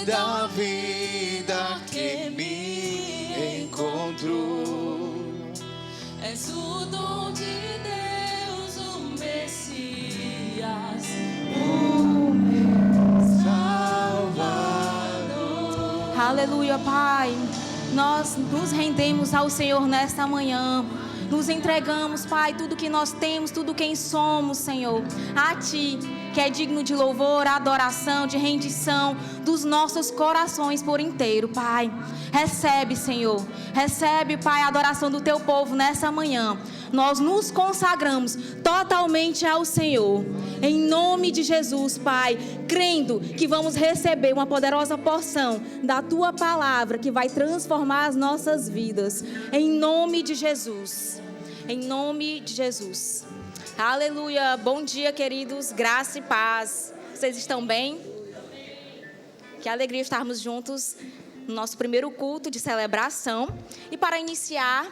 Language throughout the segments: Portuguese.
da vida que me encontrou. És o dom de Deus, o Messias, o meu Salvador. Aleluia, Pai. Nós nos rendemos ao Senhor nesta manhã. Nos entregamos, Pai, tudo que nós temos, tudo quem somos, Senhor, a Ti, que é digno de louvor, adoração, de rendição dos nossos corações por inteiro, Pai. Recebe, Senhor, recebe, Pai, a adoração do Teu povo nessa manhã. Nós nos consagramos totalmente ao Senhor, em nome de Jesus, Pai, crendo que vamos receber uma poderosa porção da Tua palavra que vai transformar as nossas vidas, em nome de Jesus, em nome de Jesus. Aleluia, bom dia, queridos, graça e paz. Vocês estão bem? Que alegria estarmos juntos no nosso primeiro culto de celebração. E para iniciar,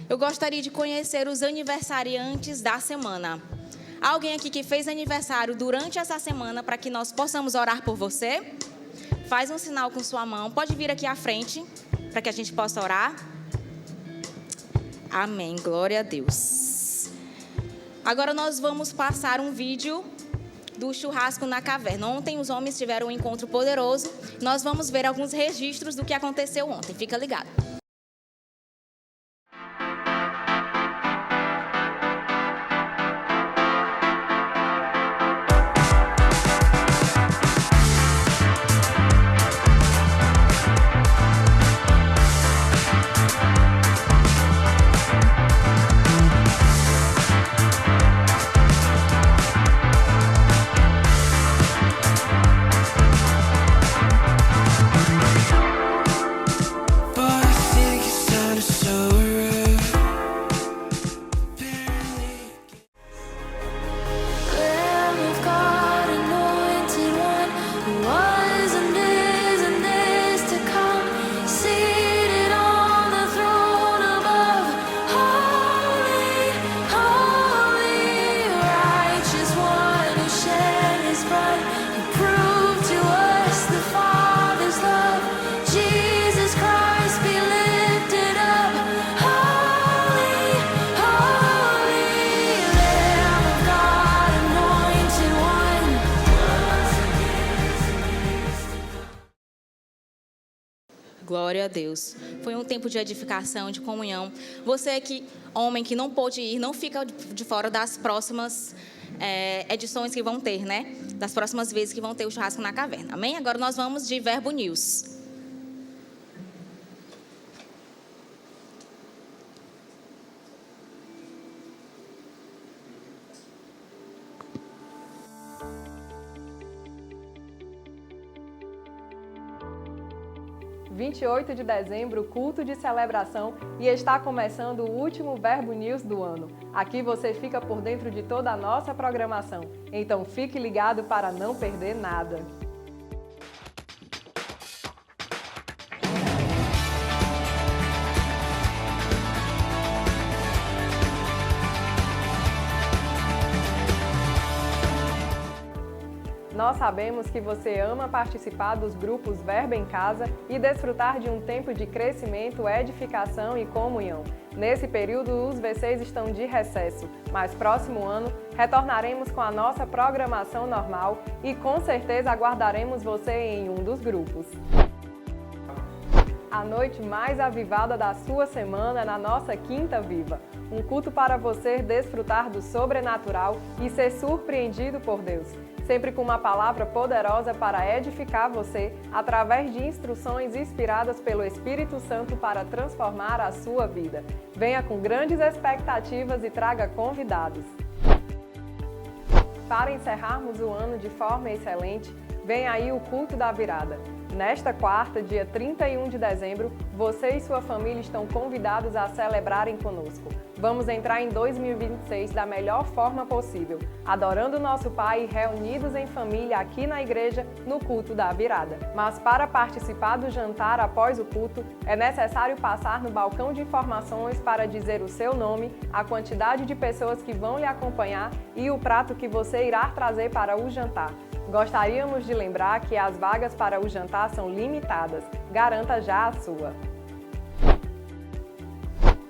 eu gostaria de conhecer os aniversariantes da semana. Alguém aqui que fez aniversário durante essa semana para que nós possamos orar por você? Faz um sinal com sua mão, pode vir aqui à frente para que a gente possa orar. Amém, glória a Deus. Agora nós vamos passar um vídeo do churrasco na caverna. Ontem os homens tiveram um encontro poderoso. Nós vamos ver alguns registros do que aconteceu ontem. Fica ligado. Glória a Deus. Foi um tempo de edificação, de comunhão. Você que, homem que não pôde ir, não fica de fora das próximas edições que vão ter, né? Das próximas vezes que vão ter o churrasco na caverna. Amém? Agora nós vamos de Verbo News. Dia 28 de dezembro, culto de celebração, e está começando o último Verbo News do ano. Aqui você fica por dentro de toda a nossa programação, então fique ligado para não perder nada. Nós sabemos que você ama participar dos grupos Verbo em Casa e desfrutar de um tempo de crescimento, edificação e comunhão. Nesse período, os VCs estão de recesso, mas próximo ano retornaremos com a nossa programação normal e com certeza aguardaremos você em um dos grupos. A noite mais avivada da sua semana na nossa Quinta Viva. Um culto para você desfrutar do sobrenatural e ser surpreendido por Deus. Sempre com uma palavra poderosa para edificar você, através de instruções inspiradas pelo Espírito Santo para transformar a sua vida. Venha com grandes expectativas e traga convidados. Para encerrarmos o ano de forma excelente, vem aí o culto da virada. Nesta quarta, dia 31 de dezembro, você e sua família estão convidados a celebrarem conosco. Vamos entrar em 2026 da melhor forma possível, adorando o nosso Pai e reunidos em família aqui na igreja no culto da virada. Mas para participar do jantar após o culto, é necessário passar no balcão de informações para dizer o seu nome, a quantidade de pessoas que vão lhe acompanhar e o prato que você irá trazer para o jantar. Gostaríamos de lembrar que as vagas para o jantar são limitadas. Garanta já a sua.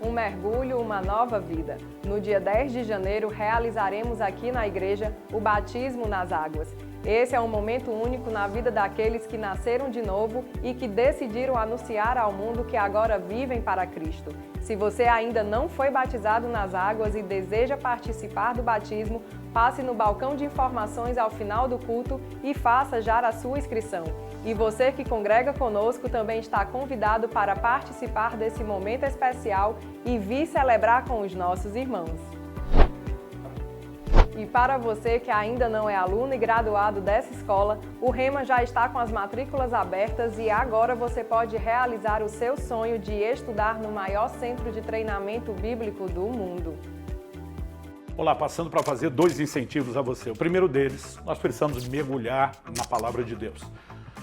Um mergulho, uma nova vida. No dia 10 de janeiro, realizaremos aqui na igreja o batismo nas águas. Esse é um momento único na vida daqueles que nasceram de novo e que decidiram anunciar ao mundo que agora vivem para Cristo. Se você ainda não foi batizado nas águas e deseja participar do batismo, passe no balcão de informações ao final do culto e faça já a sua inscrição. E você que congrega conosco também está convidado para participar desse momento especial e vir celebrar com os nossos irmãos. E para você que ainda não é aluno e graduado dessa escola, o Rema já está com as matrículas abertas e agora você pode realizar o seu sonho de estudar no maior centro de treinamento bíblico do mundo. Olá, passando para fazer 2 incentivos a você. O primeiro deles, nós precisamos mergulhar na palavra de Deus.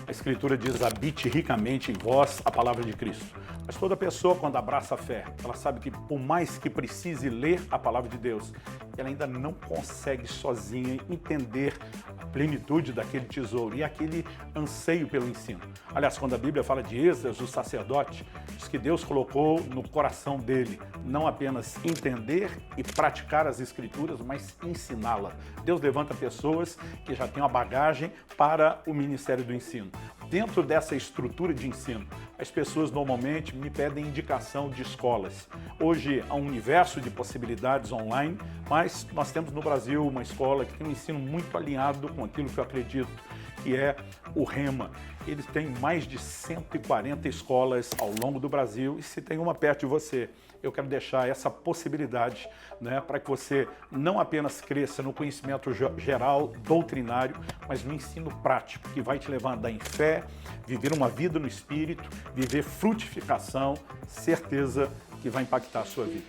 A Escritura diz, habite ricamente em vós a palavra de Cristo. Mas toda pessoa, quando abraça a fé, ela sabe que por mais que precise ler a palavra de Deus, ela ainda não consegue sozinha entender a plenitude daquele tesouro e aquele anseio pelo ensino. Aliás, quando a Bíblia fala de Esdras, o sacerdote, diz que Deus colocou no coração dele não apenas entender e praticar as Escrituras, mas ensiná-la. Deus levanta pessoas que já têm uma bagagem para o ministério do ensino. Dentro dessa estrutura de ensino, as pessoas normalmente me pedem indicação de escolas. Hoje há um universo de possibilidades online, mas nós temos no Brasil uma escola que tem um ensino muito alinhado com aquilo que eu acredito, que é o Rema. Eles têm mais de 140 escolas ao longo do Brasil e se tem uma perto de você, eu quero deixar essa possibilidade, para que você não apenas cresça no conhecimento geral, doutrinário, mas no ensino prático, que vai te levar a andar em fé, viver uma vida no Espírito, viver frutificação, certeza que vai impactar a sua vida.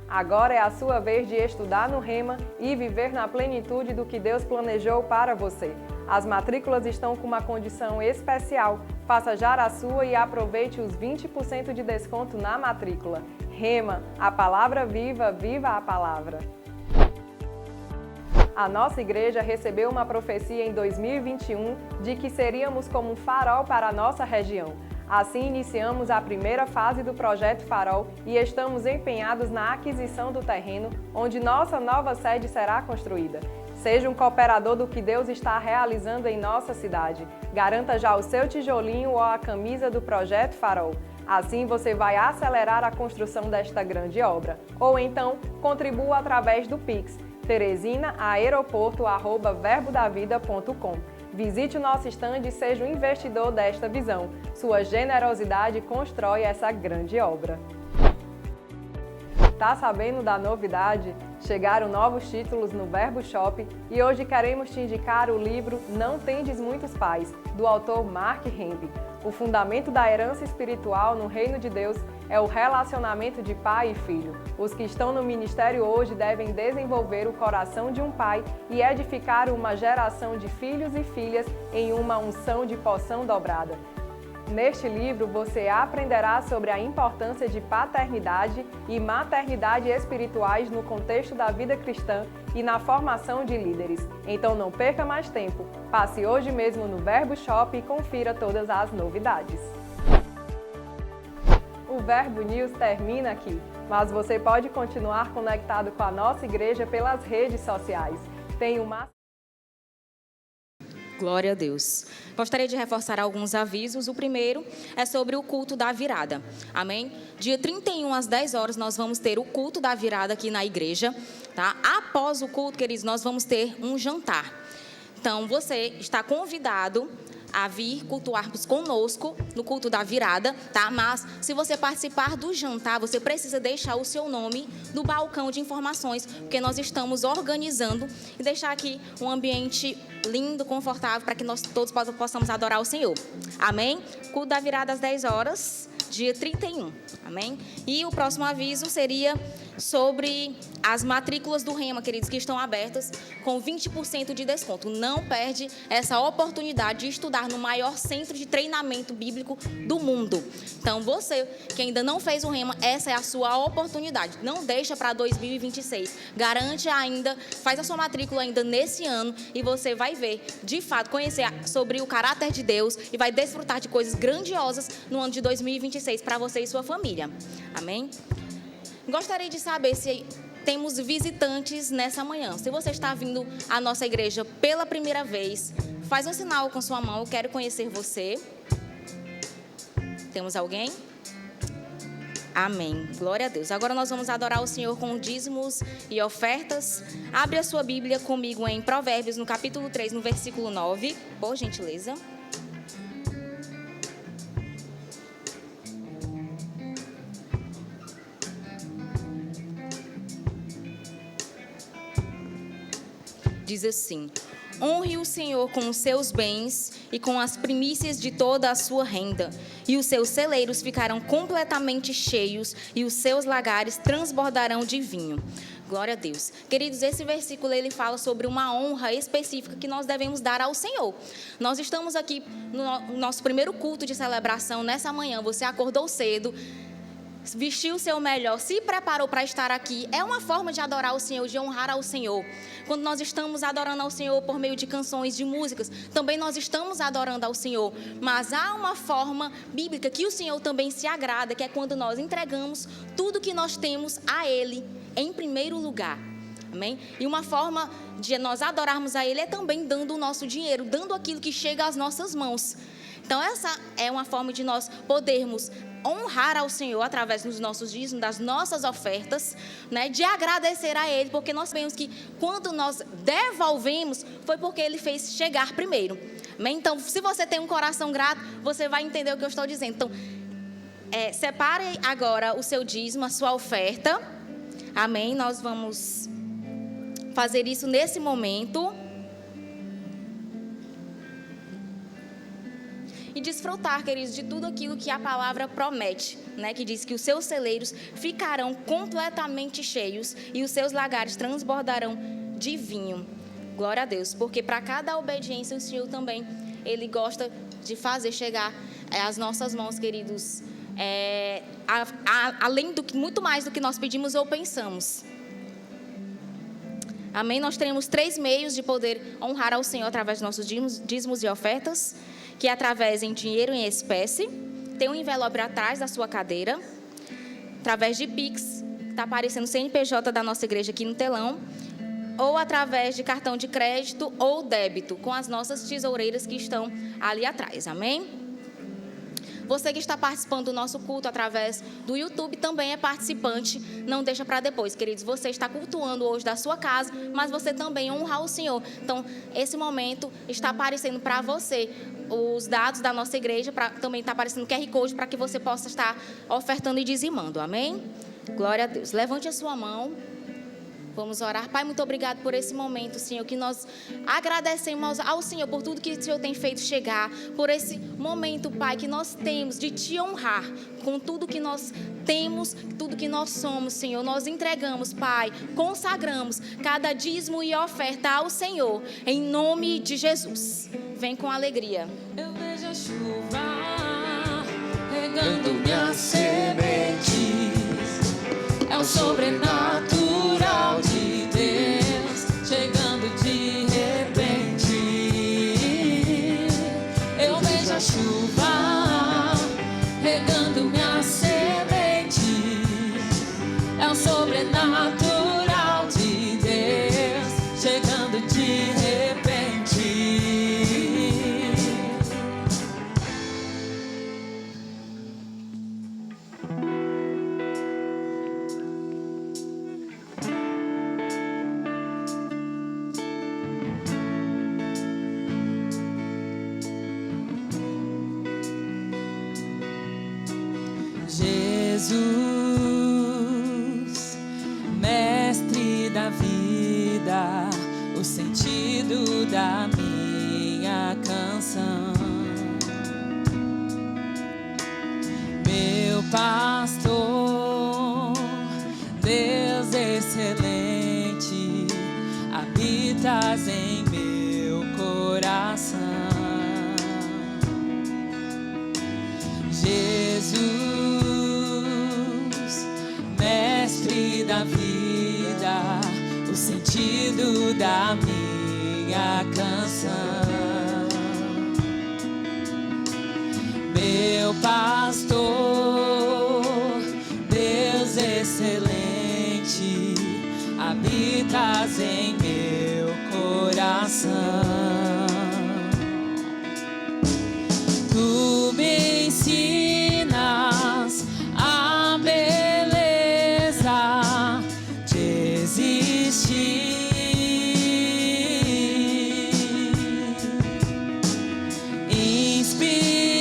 Agora é a sua vez de estudar no Rema e viver na plenitude do que Deus planejou para você. As matrículas estão com uma condição especial. Faça já a sua e aproveite os 20% de desconto na matrícula. Rema, a palavra viva, viva a palavra. A nossa igreja recebeu uma profecia em 2021 de que seríamos como um farol para a nossa região. Assim, iniciamos a primeira fase do Projeto Farol e estamos empenhados na aquisição do terreno onde nossa nova sede será construída. Seja um cooperador do que Deus está realizando em nossa cidade. Garanta já o seu tijolinho ou a camisa do Projeto Farol. Assim, você vai acelerar a construção desta grande obra. Ou então, contribua através do Pix, teresinaaeroporto@verbodavida.com. Visite o nosso stand e seja um investidor desta visão. Sua generosidade constrói essa grande obra. Tá sabendo da novidade? Chegaram novos títulos no Verbo Shop e hoje queremos te indicar o livro Não Tendes Muitos Pais, do autor Mark Henry. O fundamento da herança espiritual no reino de Deus é o relacionamento de pai e filho. Os que estão no ministério hoje devem desenvolver o coração de um pai e edificar uma geração de filhos e filhas em uma unção de porção dobrada. Neste livro, você aprenderá sobre a importância de paternidade e maternidade espirituais no contexto da vida cristã e na formação de líderes. Então não perca mais tempo. Passe hoje mesmo no Verbo Shop e confira todas as novidades. O Verbo News termina aqui, mas você pode continuar conectado com a nossa igreja pelas redes sociais. Tem uma... Glória a Deus. Gostaria de reforçar alguns avisos. O primeiro é sobre o culto da virada. Amém? Dia 31 às 10 horas nós vamos ter o culto da virada aqui na igreja, tá? Após o culto, queridos, nós vamos ter um jantar. Então, você está convidado a vir cultuarmos conosco no culto da virada, tá? Mas se você participar do jantar, você precisa deixar o seu nome no balcão de informações, porque nós estamos organizando e deixar aqui um ambiente lindo, confortável, para que nós todos possamos adorar o Senhor. Amém? Culto da virada às 10 horas, dia 31. Amém? E o próximo aviso seria sobre as matrículas do Rema, queridos, que estão abertas com 20% de desconto. Não perde essa oportunidade de estudar no maior centro de treinamento bíblico do mundo. Então, você que ainda não fez o Rema, essa é a sua oportunidade. Não deixa para 2026. Garante ainda, faz a sua matrícula ainda nesse ano e você vai ver, de fato, conhecer sobre o caráter de Deus e vai desfrutar de coisas grandiosas no ano de 2026 para você e sua família. Amém? Gostaria de saber se temos visitantes nessa manhã. Se você está vindo à nossa igreja pela primeira vez, faz um sinal com sua mão, eu quero conhecer você. Temos alguém? Amém. Glória a Deus. Agora nós vamos adorar o Senhor com dízimos e ofertas. Abre a sua Bíblia comigo em Provérbios, no capítulo 3, no versículo 9, por gentileza. Diz assim: honre o Senhor com os seus bens e com as primícias de toda a sua renda, e os seus celeiros ficarão completamente cheios e os seus lagares transbordarão de vinho. Glória a Deus. Queridos, esse versículo ele fala sobre uma honra específica que nós devemos dar ao Senhor. Nós estamos aqui no nosso primeiro culto de celebração nessa manhã. Você acordou cedo, vestiu o seu melhor, se preparou para estar aqui. É uma forma de adorar o Senhor, de honrar ao Senhor. Quando nós estamos adorando ao Senhor por meio de canções, de músicas, também nós estamos adorando ao Senhor. Mas há uma forma bíblica que o Senhor também se agrada, que é quando nós entregamos tudo que nós temos a Ele em primeiro lugar. Amém? E uma forma de nós adorarmos a Ele é também dando o nosso dinheiro, dando aquilo que chega às nossas mãos. Então essa é uma forma de nós podermos honrar ao Senhor através dos nossos dízimos, das nossas ofertas, né, de agradecer a Ele, porque nós sabemos que quando nós devolvemos, foi porque Ele fez chegar primeiro. Amém? Então, se você tem um coração grato, você vai entender o que eu estou dizendo. Então, separe agora o seu dízimo, a sua oferta. Amém? Nós vamos fazer isso nesse momento. E desfrutar, queridos, de tudo aquilo que a palavra promete, né? Que diz que os seus celeiros ficarão completamente cheios e os seus lagares transbordarão de vinho. Glória a Deus, porque para cada obediência o Senhor também, Ele gosta de fazer chegar às nossas mãos, queridos, além do que, muito mais do que nós pedimos ou pensamos. Amém? Nós teremos 3 meios de poder honrar ao Senhor através dos nossos dízimos e ofertas, que é através em dinheiro em espécie, tem um envelope atrás da sua cadeira, através de Pix, está aparecendo o CNPJ da nossa igreja aqui no telão, ou através de cartão de crédito ou débito, com as nossas tesoureiras que estão ali atrás, amém? Você que está participando do nosso culto através do YouTube também é participante, não deixa para depois, queridos. Você está cultuando hoje da sua casa, mas você também honrar o Senhor. Então, esse momento está aparecendo para você os dados da nossa igreja, também está aparecendo o QR Code para que você possa estar ofertando e dizimando, amém? Glória a Deus. Levante a sua mão. Vamos orar. Pai, muito obrigado por esse momento, Senhor, que nós agradecemos ao Senhor por tudo que o Senhor tem feito chegar, por esse momento, Pai, que nós temos de Te honrar com tudo que nós temos, tudo que nós somos, Senhor. Nós entregamos, Pai, consagramos cada dízimo e oferta ao Senhor, em nome de Jesus. Vem com alegria. Eu vejo a chuva regando minhas sementes. É o sobrenatural de Deus chegando de repente. Eu vejo a chuva regando minhas sementes. É o sobrenatural de Deus chegando de repente. Jesus, mestre da vida, o sentido da minha canção, meu pastor, Deus. vida, minha canção. Meu pastor, Deus excelente, habitas em meu coração. Tu me ensinas a beleza de existir.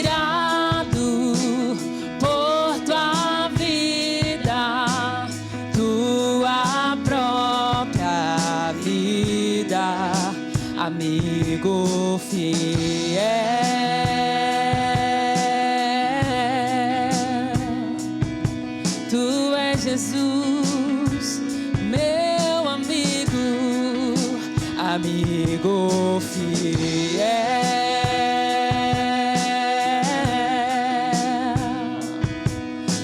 Inspirado por tua vida, tua própria vida, amigo fiel. Tu és Jesus, meu amigo, amigo fiel.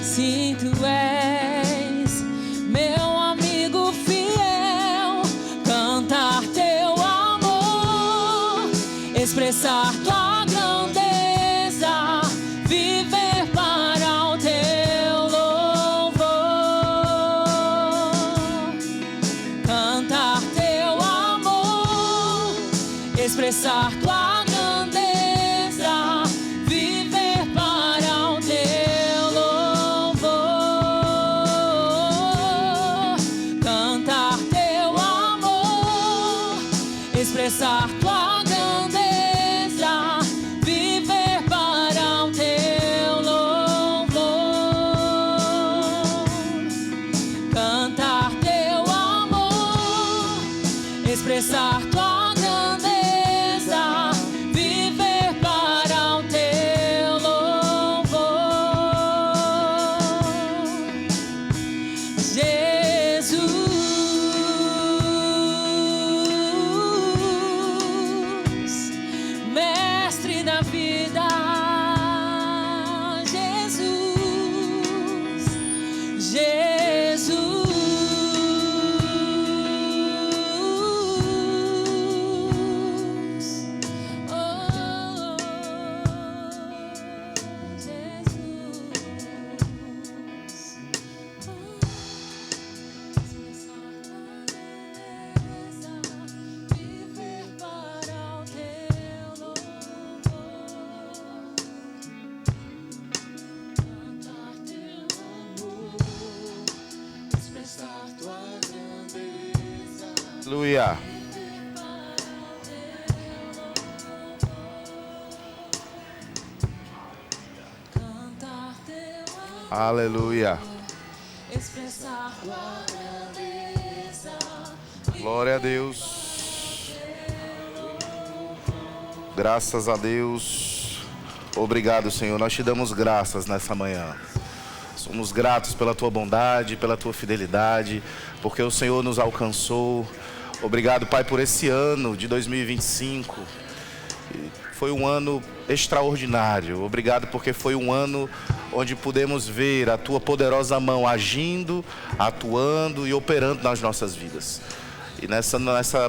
Sim, tu és meu amigo fiel. Cantar teu amor, expressar tua grandeza, viver para o teu louvor. Cantar teu amor, expressar tua grandeza, viver para o teu louvor. Cantar teu amor, expressar tua grandeza, viver para o teu louvor. Cantar teu amor, expressar tua grandeza, viver para o teu louvor. Jesus, mestre da vida, Jesus, Jesus, oh, viver para o teu louvor. Cantar teu amor, expressar tua grandeza, Aleluia. viver para o teu louvor. Cantar teu amor, Aleluia. expressar tua grandeza, Glória a Deus. Graças a Deus. Obrigado, Senhor. Nós te damos graças nessa manhã. Somos gratos pela tua bondade, pela tua fidelidade, porque o Senhor nos alcançou. Obrigado, Pai, por esse ano de 2025. Foi um ano extraordinário. Obrigado porque foi um ano onde pudemos ver a tua poderosa mão agindo, atuando e operando nas nossas vidas. E nessa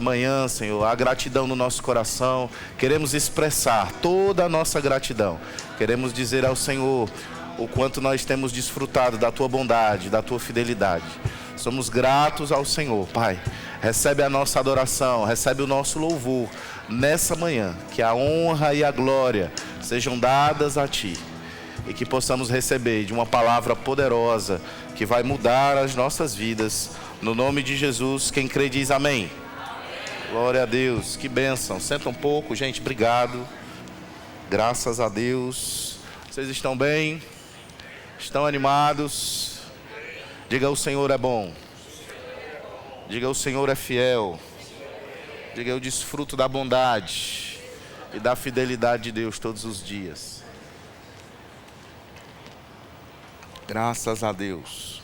manhã, Senhor, a gratidão no nosso coração, queremos expressar toda a nossa gratidão. Queremos dizer ao Senhor o quanto nós temos desfrutado da tua bondade, da tua fidelidade. Somos gratos ao Senhor, Pai. Recebe a nossa adoração, recebe o nosso louvor nessa manhã. Que a honra e a glória sejam dadas a Ti. E que possamos receber de uma palavra poderosa que vai mudar as nossas vidas. No nome de Jesus, quem crê diz amém. Glória a Deus, que bênção. Senta um pouco, gente, obrigado. Graças a Deus. Vocês estão bem? Estão animados? Diga: o Senhor é bom. Diga: o Senhor é fiel. Diga: eu desfruto da bondade e da fidelidade de Deus todos os dias. Graças a Deus.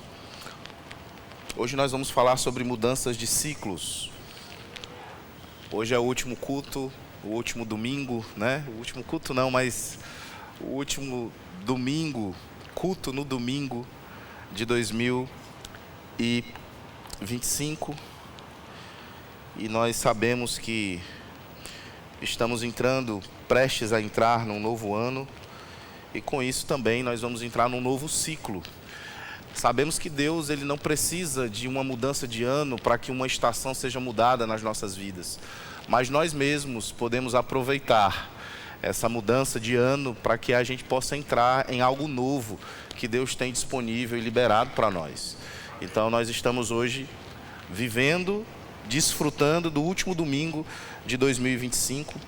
Hoje nós vamos falar sobre mudanças de ciclos. Hoje é o último culto, o último domingo, né? O último culto não, mas o último domingo, culto no domingo de 2025. e nós sabemos que estamos prestes a entrar num novo ano, e com isso também nós vamos entrar num novo ciclo. Sabemos que Deus, Ele não precisa de uma mudança de ano para que uma estação seja mudada nas nossas vidas, mas nós mesmos podemos aproveitar essa mudança de ano para que a gente possa entrar em algo novo que Deus tem disponível e liberado para nós. Então nós estamos hoje vivendo, desfrutando do último domingo de 2025,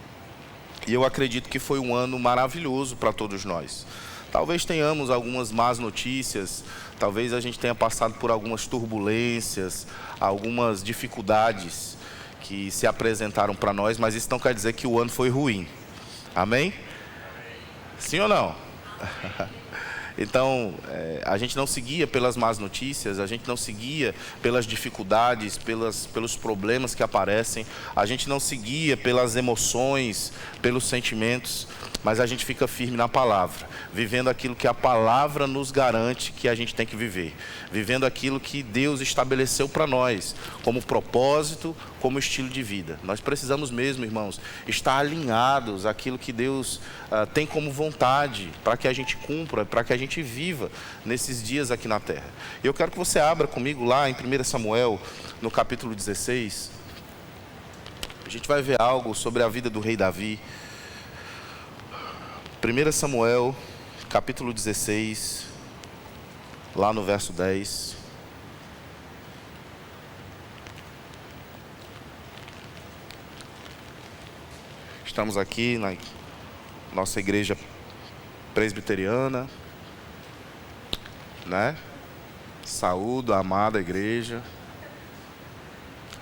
e eu acredito que foi um ano maravilhoso para todos nós. Talvez tenhamos algumas más notícias, talvez a gente tenha passado por algumas turbulências, algumas dificuldades que se apresentaram para nós, mas isso não quer dizer que o ano foi ruim. Amém? Sim ou não? Então, a gente não seguia pelas más notícias, a gente não seguia pelas dificuldades, pelos problemas que aparecem, a gente não seguia pelas emoções, pelos sentimentos, mas a gente fica firme na palavra, vivendo aquilo que a palavra nos garante que a gente tem que viver, vivendo aquilo que Deus estabeleceu para nós, como propósito, como estilo de vida. Nós precisamos mesmo, irmãos, estar alinhados àquilo que Deus tem como vontade, para que a gente cumpra, para que a gente viva nesses dias aqui na terra. Eu quero que você abra comigo lá em 1 Samuel, no capítulo 16. A gente vai ver algo sobre a vida do rei Davi. 1 Samuel, capítulo 16, lá no verso 10. Estamos aqui na nossa igreja presbiteriana, né? Saúdo a amada igreja.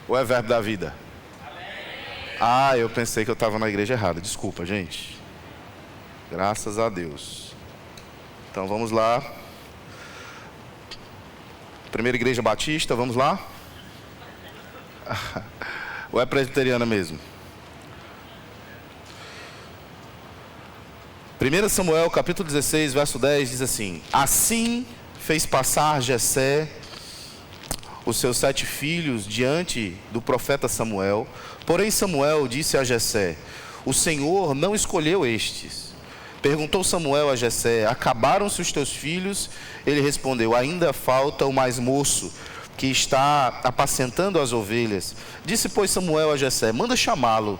Ou é verbo da vida? Ah, eu pensei que eu estava na igreja errada. Desculpa, gente. Graças a Deus. Então vamos lá. Primeira igreja batista, vamos lá? Ou é presbiteriana mesmo? 1 Samuel, capítulo 16, verso 10, diz assim: Assim fez passar Jessé os seus 7 filhos diante do profeta Samuel. Porém Samuel disse a Jessé: O Senhor não escolheu estes. Perguntou Samuel a Jessé: Acabaram-se os teus filhos? Ele respondeu: Ainda falta o mais moço, que está apacentando as ovelhas. Disse, pois, Samuel a Jessé: Manda chamá-lo,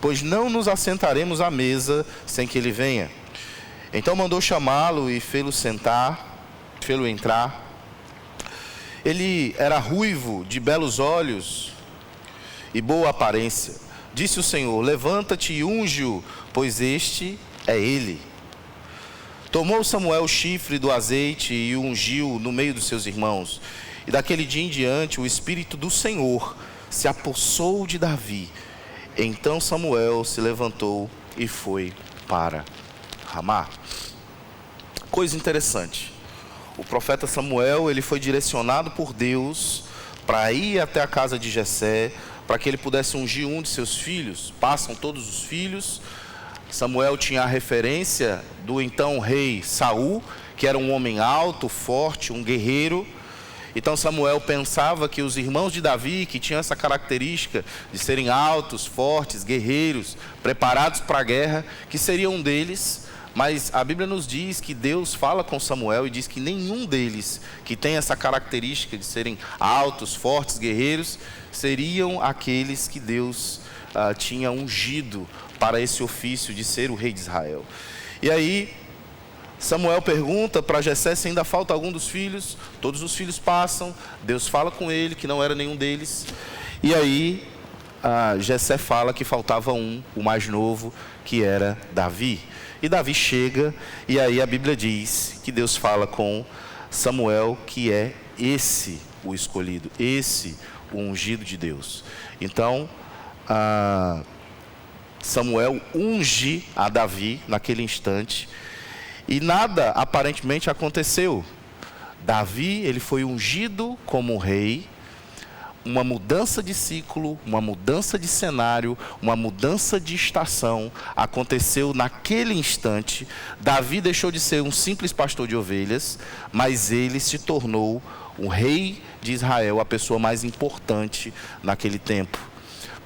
pois não nos assentaremos à mesa sem que ele venha. Então mandou chamá-lo e fê-lo entrar. Ele era ruivo, de belos olhos e boa aparência. Disse o Senhor: Levanta-te e unge-o, pois este é ele. Tomou Samuel o chifre do azeite e o ungiu no meio dos seus irmãos. E daquele dia em diante o Espírito do Senhor se apossou de Davi. Então Samuel se levantou e foi para Ramá. Coisa interessante. O profeta Samuel, ele foi direcionado por Deus para ir até a casa de Jessé, para que ele pudesse ungir um de seus filhos. Passam todos os filhos. Samuel tinha a referência do então rei Saul, que era um homem alto, forte, um guerreiro. Então Samuel pensava que os irmãos de Davi, que tinham essa característica de serem altos, fortes, guerreiros, preparados para a guerra, que seriam um deles. Mas a Bíblia nos diz que Deus fala com Samuel e diz que nenhum deles que tem essa característica de serem altos, fortes, guerreiros, seriam aqueles que Deus tinha ungido para esse ofício de ser o rei de Israel. E aí Samuel pergunta para Jessé se ainda falta algum dos filhos. Todos os filhos passam, Deus fala com ele que não era nenhum deles. E aí Jessé fala que faltava um, o mais novo, que era Davi. E Davi chega, e aí a Bíblia diz que Deus fala com Samuel que é esse o escolhido, esse o ungido de Deus. Então Samuel unge a Davi naquele instante, e nada aparentemente aconteceu. Davi, ele foi ungido como rei. Uma mudança de ciclo, uma mudança de cenário, uma mudança de estação aconteceu naquele instante. Davi deixou de ser um simples pastor de ovelhas, mas ele se tornou o rei de Israel, a pessoa mais importante naquele tempo.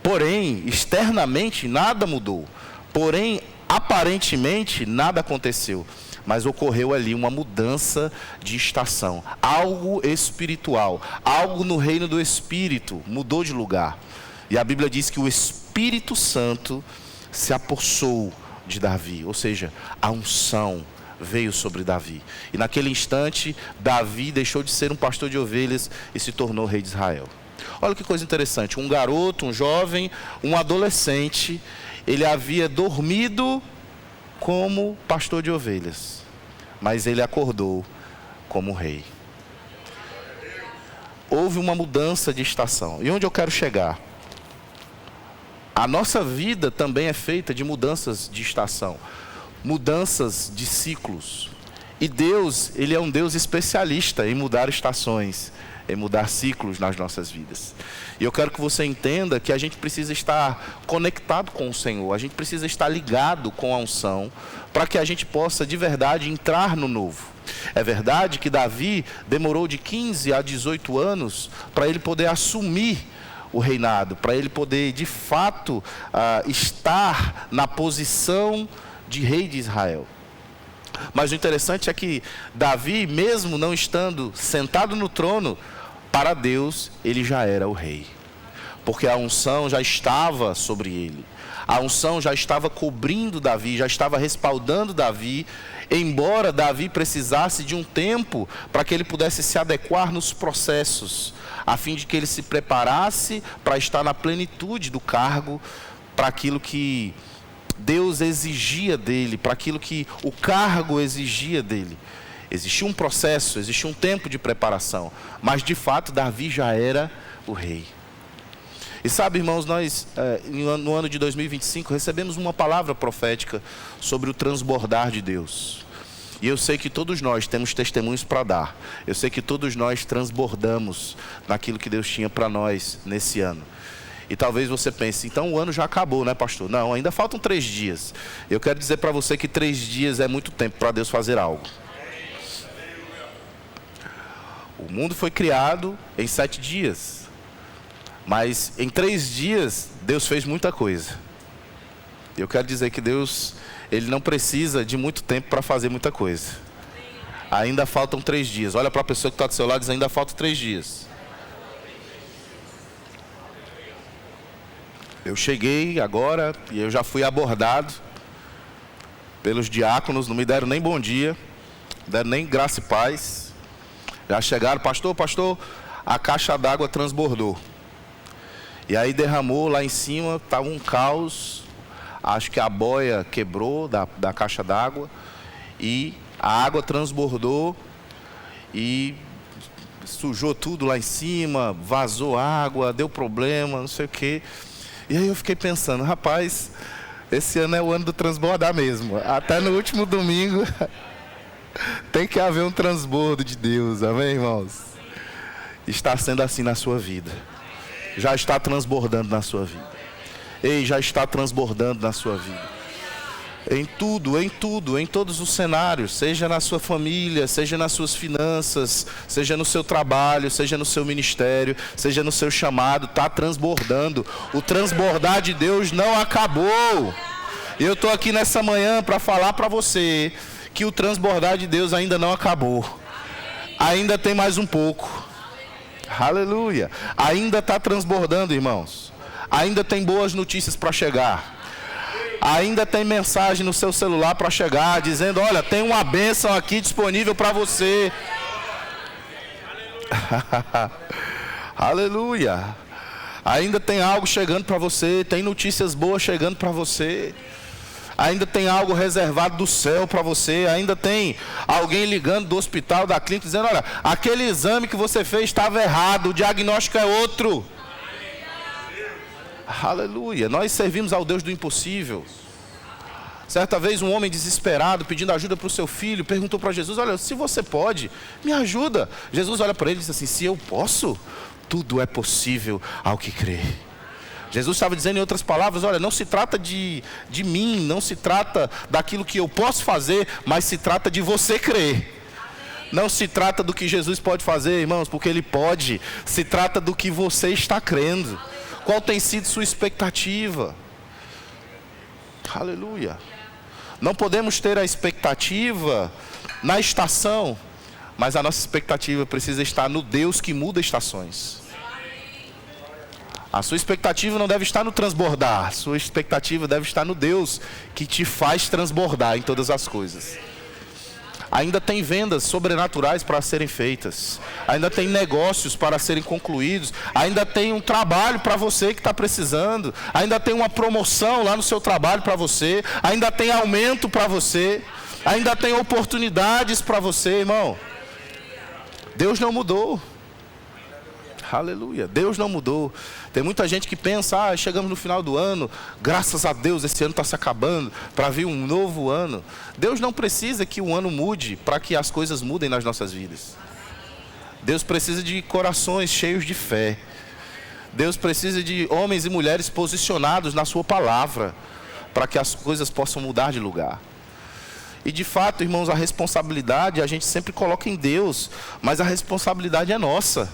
Porém, externamente nada mudou. Porém, aparentemente nada aconteceu. Mas ocorreu ali uma mudança de estação. Algo espiritual, algo no reino do Espírito mudou de lugar. E a Bíblia diz que o Espírito Santo se apossou de Davi. Ou seja, a unção veio sobre Davi. E naquele instante, Davi deixou de ser um pastor de ovelhas e se tornou rei de Israel. Olha que coisa interessante. Um garoto, um jovem, um adolescente, ele havia dormido como pastor de ovelhas, mas ele acordou como rei. Houve uma mudança de estação. E onde eu quero chegar? A nossa vida também é feita de mudanças de estação, mudanças de ciclos. E Deus, Ele é um Deus especialista em mudar estações, em mudar ciclos nas nossas vidas. E eu quero que você entenda que a gente precisa estar conectado com o Senhor, a gente precisa estar ligado com a unção, para que a gente possa de verdade entrar no novo. É verdade que Davi demorou de 15 a 18 anos para ele poder assumir o reinado, para ele poder de fato estar na posição de rei de Israel. Mas o interessante é que Davi, mesmo não estando sentado no trono, para Deus ele já era o rei, porque a unção já estava sobre ele, a unção já estava cobrindo Davi, já estava respaldando Davi, embora Davi precisasse de um tempo para que ele pudesse se adequar nos processos, a fim de que ele se preparasse para estar na plenitude do cargo, para aquilo que Deus exigia dele, para aquilo que o cargo exigia dele. Existia um processo, existia um tempo de preparação, mas de fato Davi já era o rei. E sabe, irmãos, nós no ano de 2025 recebemos uma palavra profética sobre o transbordar de Deus. E eu sei que todos nós temos testemunhos para dar. Eu sei que todos nós transbordamos naquilo que Deus tinha para nós nesse ano. E talvez você pense, então o ano já acabou, né, pastor? Não, ainda faltam 3 dias. Eu quero dizer para você que 3 dias é muito tempo para Deus fazer algo. O mundo foi criado em 7 dias. Mas em 3 dias, Deus fez muita coisa. Eu quero dizer que Deus, Ele não precisa de muito tempo para fazer muita coisa. Ainda faltam 3 dias. Olha para a pessoa que está do seu lado e diz, ainda faltam 3 dias. Eu cheguei agora e eu já fui abordado pelos diáconos, não me deram nem bom dia, não deram nem graça e paz. Já chegaram, pastor, a caixa d'água transbordou. E aí derramou lá em cima, estava um caos. Acho que a boia quebrou da caixa d'água e a água transbordou e sujou tudo lá em cima, vazou água, deu problema, não sei o quê. E aí eu fiquei pensando, rapaz, esse ano é o ano do transbordar mesmo. Até no último domingo tem que haver um transbordo de Deus, amém, irmãos? Está sendo assim na sua vida. Já está transbordando na sua vida. Ei, já está transbordando na sua vida. Em tudo, em todos os cenários, seja na sua família, seja nas suas finanças, seja no seu trabalho, seja no seu ministério, seja no seu chamado, está transbordando. O transbordar de Deus não acabou. Eu estou aqui nessa manhã para falar para você que o transbordar de Deus ainda não acabou. Ainda tem mais um pouco. Aleluia. Ainda está transbordando, irmãos. Ainda tem boas notícias para chegar. Ainda tem mensagem no seu celular para chegar, dizendo, olha, tem uma bênção aqui disponível para você. Aleluia. Ainda tem algo chegando para você, tem notícias boas chegando para você. Ainda tem algo reservado do céu para você. Ainda tem alguém ligando do hospital, da clínica, dizendo, olha, aquele exame que você fez estava errado, o diagnóstico é outro. Aleluia. Nós servimos ao Deus do impossível. Certa vez um homem desesperado, pedindo ajuda para o seu filho, perguntou para Jesus, olha, se você pode, me ajuda. Jesus olha para ele e diz assim, se eu posso, tudo é possível ao que crê. Jesus estava dizendo em outras palavras, olha, não se trata de mim, não se trata daquilo que eu posso fazer, mas se trata de você crer. Não se trata do que Jesus pode fazer, irmãos, porque Ele pode. Se trata do que você está crendo. Qual tem sido sua expectativa? Aleluia. Não podemos ter a expectativa na estação, mas a nossa expectativa precisa estar no Deus que muda estações. A sua expectativa não deve estar no transbordar, a sua expectativa deve estar no Deus que te faz transbordar em todas as coisas. Ainda tem vendas sobrenaturais para serem feitas, ainda tem negócios para serem concluídos, ainda tem um trabalho para você que está precisando, ainda tem uma promoção lá no seu trabalho para você, ainda tem aumento para você, ainda tem oportunidades para você, irmão. Deus não mudou. Aleluia, Deus não mudou. Tem muita gente que pensa, chegamos no final do ano, graças a Deus esse ano está se acabando, para vir um novo ano. Deus não precisa que o ano mude para que as coisas mudem nas nossas vidas. Deus precisa de corações cheios de fé. Deus precisa de homens e mulheres posicionados na sua palavra, para que as coisas possam mudar de lugar. E de fato, irmãos, a responsabilidade a gente sempre coloca em Deus, mas a responsabilidade é nossa.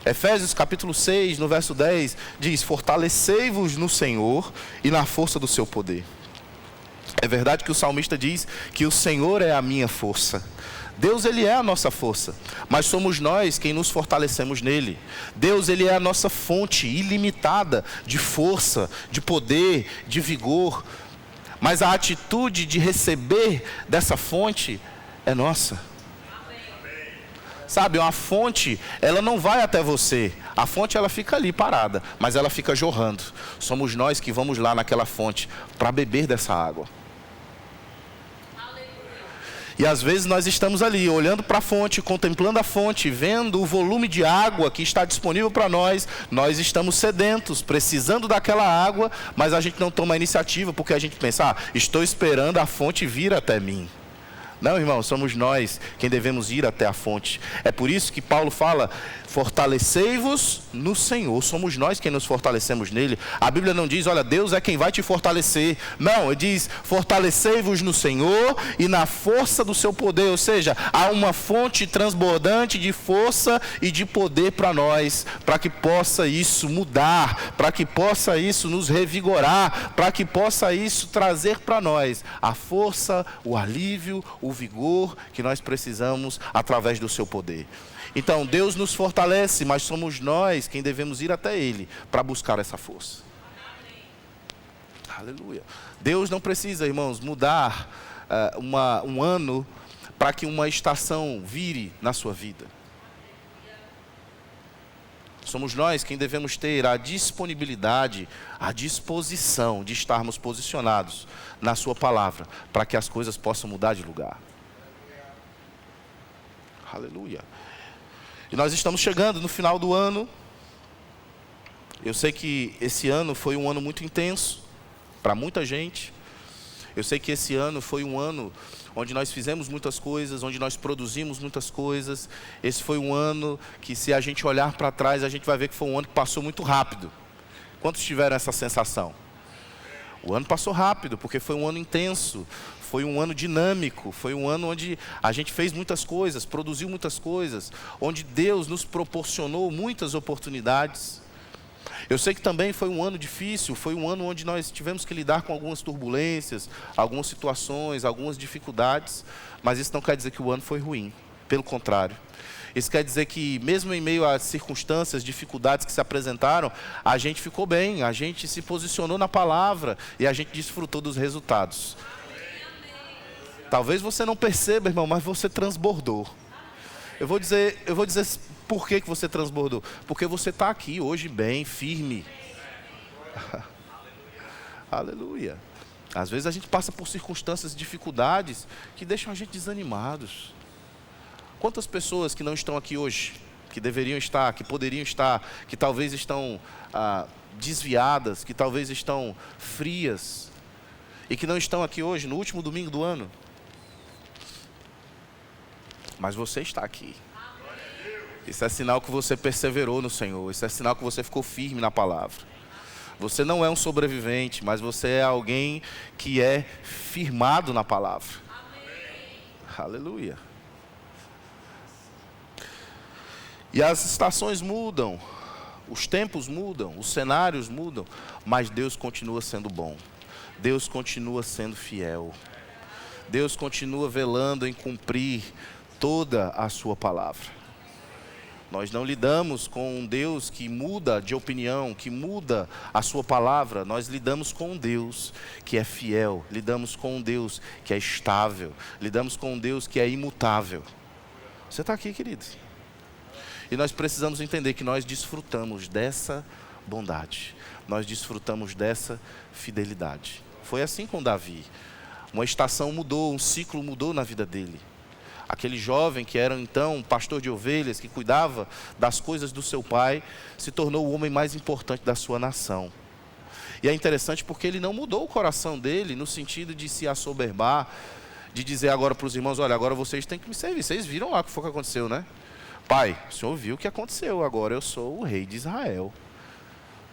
Efésios capítulo 6, no verso 10, diz: fortalecei-vos no Senhor e na força do seu poder. É verdade que o salmista diz que o Senhor é a minha força. Deus, Ele é a nossa força, mas somos nós quem nos fortalecemos nele. Deus, Ele é a nossa fonte ilimitada de força, de poder, de vigor. Mas a atitude de receber dessa fonte é nossa. Sabe, uma fonte, ela não vai até você. A fonte, ela fica ali parada, mas ela fica jorrando. Somos nós que vamos lá naquela fonte para beber dessa água. E às vezes nós estamos ali, olhando para a fonte, contemplando a fonte, vendo o volume de água que está disponível para nós. Nós estamos sedentos, precisando daquela água, mas a gente não toma a iniciativa, porque a gente pensa, estou esperando a fonte vir até mim. Não, irmão, somos nós quem devemos ir até a fonte. É por isso que Paulo fala, fortalecei-vos no Senhor. Somos nós quem nos fortalecemos nele. A Bíblia não diz, olha, Deus é quem vai te fortalecer. Não, ele diz, fortalecei-vos no Senhor e na força do seu poder. Ou seja, há uma fonte transbordante de força e de poder para nós, para que possa isso mudar, para que possa isso nos revigorar, para que possa isso trazer para nós a força, o alívio, o vigor que nós precisamos através do seu poder. Então, Deus nos fortalece, mas somos nós quem devemos ir até Ele para buscar essa força. Aleluia. Deus não precisa, irmãos, mudar um ano para que uma estação vire na sua vida. Somos nós quem devemos ter a disponibilidade, a disposição de estarmos posicionados na sua palavra, para que as coisas possam mudar de lugar. Aleluia. E nós estamos chegando no final do ano. Eu sei que esse ano foi um ano muito intenso para muita gente. Eu sei que esse ano foi um ano onde nós fizemos muitas coisas, onde nós produzimos muitas coisas. Esse foi um ano que, se a gente olhar para trás, a gente vai ver que foi um ano que passou muito rápido. Quantos tiveram essa sensação? O ano passou rápido, porque foi um ano intenso, foi um ano dinâmico, foi um ano onde a gente fez muitas coisas, produziu muitas coisas, onde Deus nos proporcionou muitas oportunidades. Eu sei que também foi um ano difícil, foi um ano onde nós tivemos que lidar com algumas turbulências, algumas situações, algumas dificuldades, mas isso não quer dizer que o ano foi ruim, pelo contrário. Isso quer dizer que, mesmo em meio às circunstâncias, dificuldades que se apresentaram, a gente ficou bem, a gente se posicionou na palavra e a gente desfrutou dos resultados. Talvez você não perceba, irmão, mas você transbordou. Eu vou dizer por que você transbordou. Porque você está aqui hoje bem, firme. Aleluia. Às vezes a gente passa por circunstâncias, dificuldades que deixam a gente desanimados. Quantas pessoas que não estão aqui hoje, que deveriam estar, que poderiam estar, que talvez estão desviadas, que talvez estão frias, e que não estão aqui hoje, no último domingo do ano? Mas você está aqui. Isso é sinal que você perseverou no Senhor, isso é sinal que você ficou firme na palavra. Você não é um sobrevivente, mas você é alguém que é firmado na palavra. Aleluia. E as estações mudam, os tempos mudam, os cenários mudam, mas Deus continua sendo bom. Deus continua sendo fiel. Deus continua velando em cumprir toda a sua palavra. Nós não lidamos com um Deus que muda de opinião, que muda a sua palavra. Nós lidamos com um Deus que é fiel, lidamos com um Deus que é estável, lidamos com um Deus que é imutável. Você está aqui, queridos? E nós precisamos entender que nós desfrutamos dessa bondade, nós desfrutamos dessa fidelidade. Foi assim com Davi. Uma estação mudou, um ciclo mudou na vida dele. Aquele jovem que era então pastor de ovelhas, que cuidava das coisas do seu pai, se tornou o homem mais importante da sua nação. E é interessante porque ele não mudou o coração dele no sentido de se assoberbar, de dizer agora para os irmãos, olha, agora vocês têm que me servir. Vocês viram lá o que foi que aconteceu, né? Pai, o senhor viu o que aconteceu, agora eu sou o rei de Israel.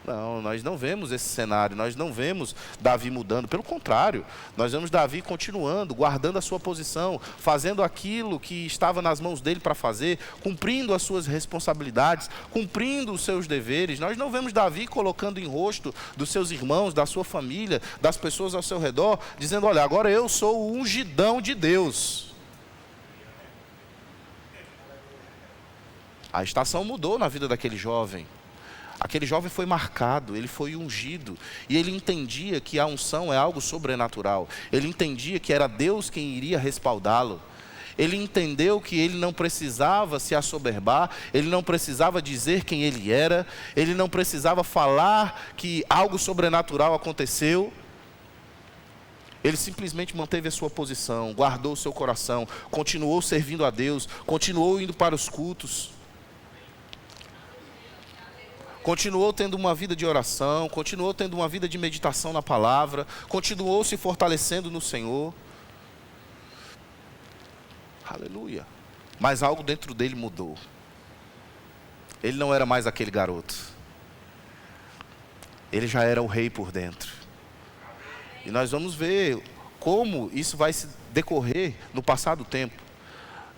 Não, nós não vemos esse cenário, nós não vemos Davi mudando. Pelo contrário, nós vemos Davi continuando, guardando a sua posição, fazendo aquilo que estava nas mãos dele para fazer, cumprindo as suas responsabilidades, cumprindo os seus deveres. Nós não vemos Davi colocando em rosto dos seus irmãos, da sua família, das pessoas ao seu redor, dizendo, olha, agora eu sou o ungidão de Deus. A estação mudou na vida daquele jovem. Aquele jovem foi marcado, ele foi ungido, e ele entendia que a unção é algo sobrenatural. Ele entendia que era Deus quem iria respaldá-lo. Ele entendeu que ele não precisava se assoberbar, ele não precisava dizer quem ele era, ele não precisava falar que algo sobrenatural aconteceu. Ele simplesmente manteve a sua posição, guardou o seu coração, continuou servindo a Deus, continuou indo para os cultos. Continuou tendo uma vida de oração, continuou tendo uma vida de meditação na palavra, continuou se fortalecendo no Senhor. Aleluia. Mas algo dentro dele mudou. Ele não era mais aquele garoto. Ele já era o rei por dentro. E nós vamos ver como isso vai se decorrer no passar do tempo.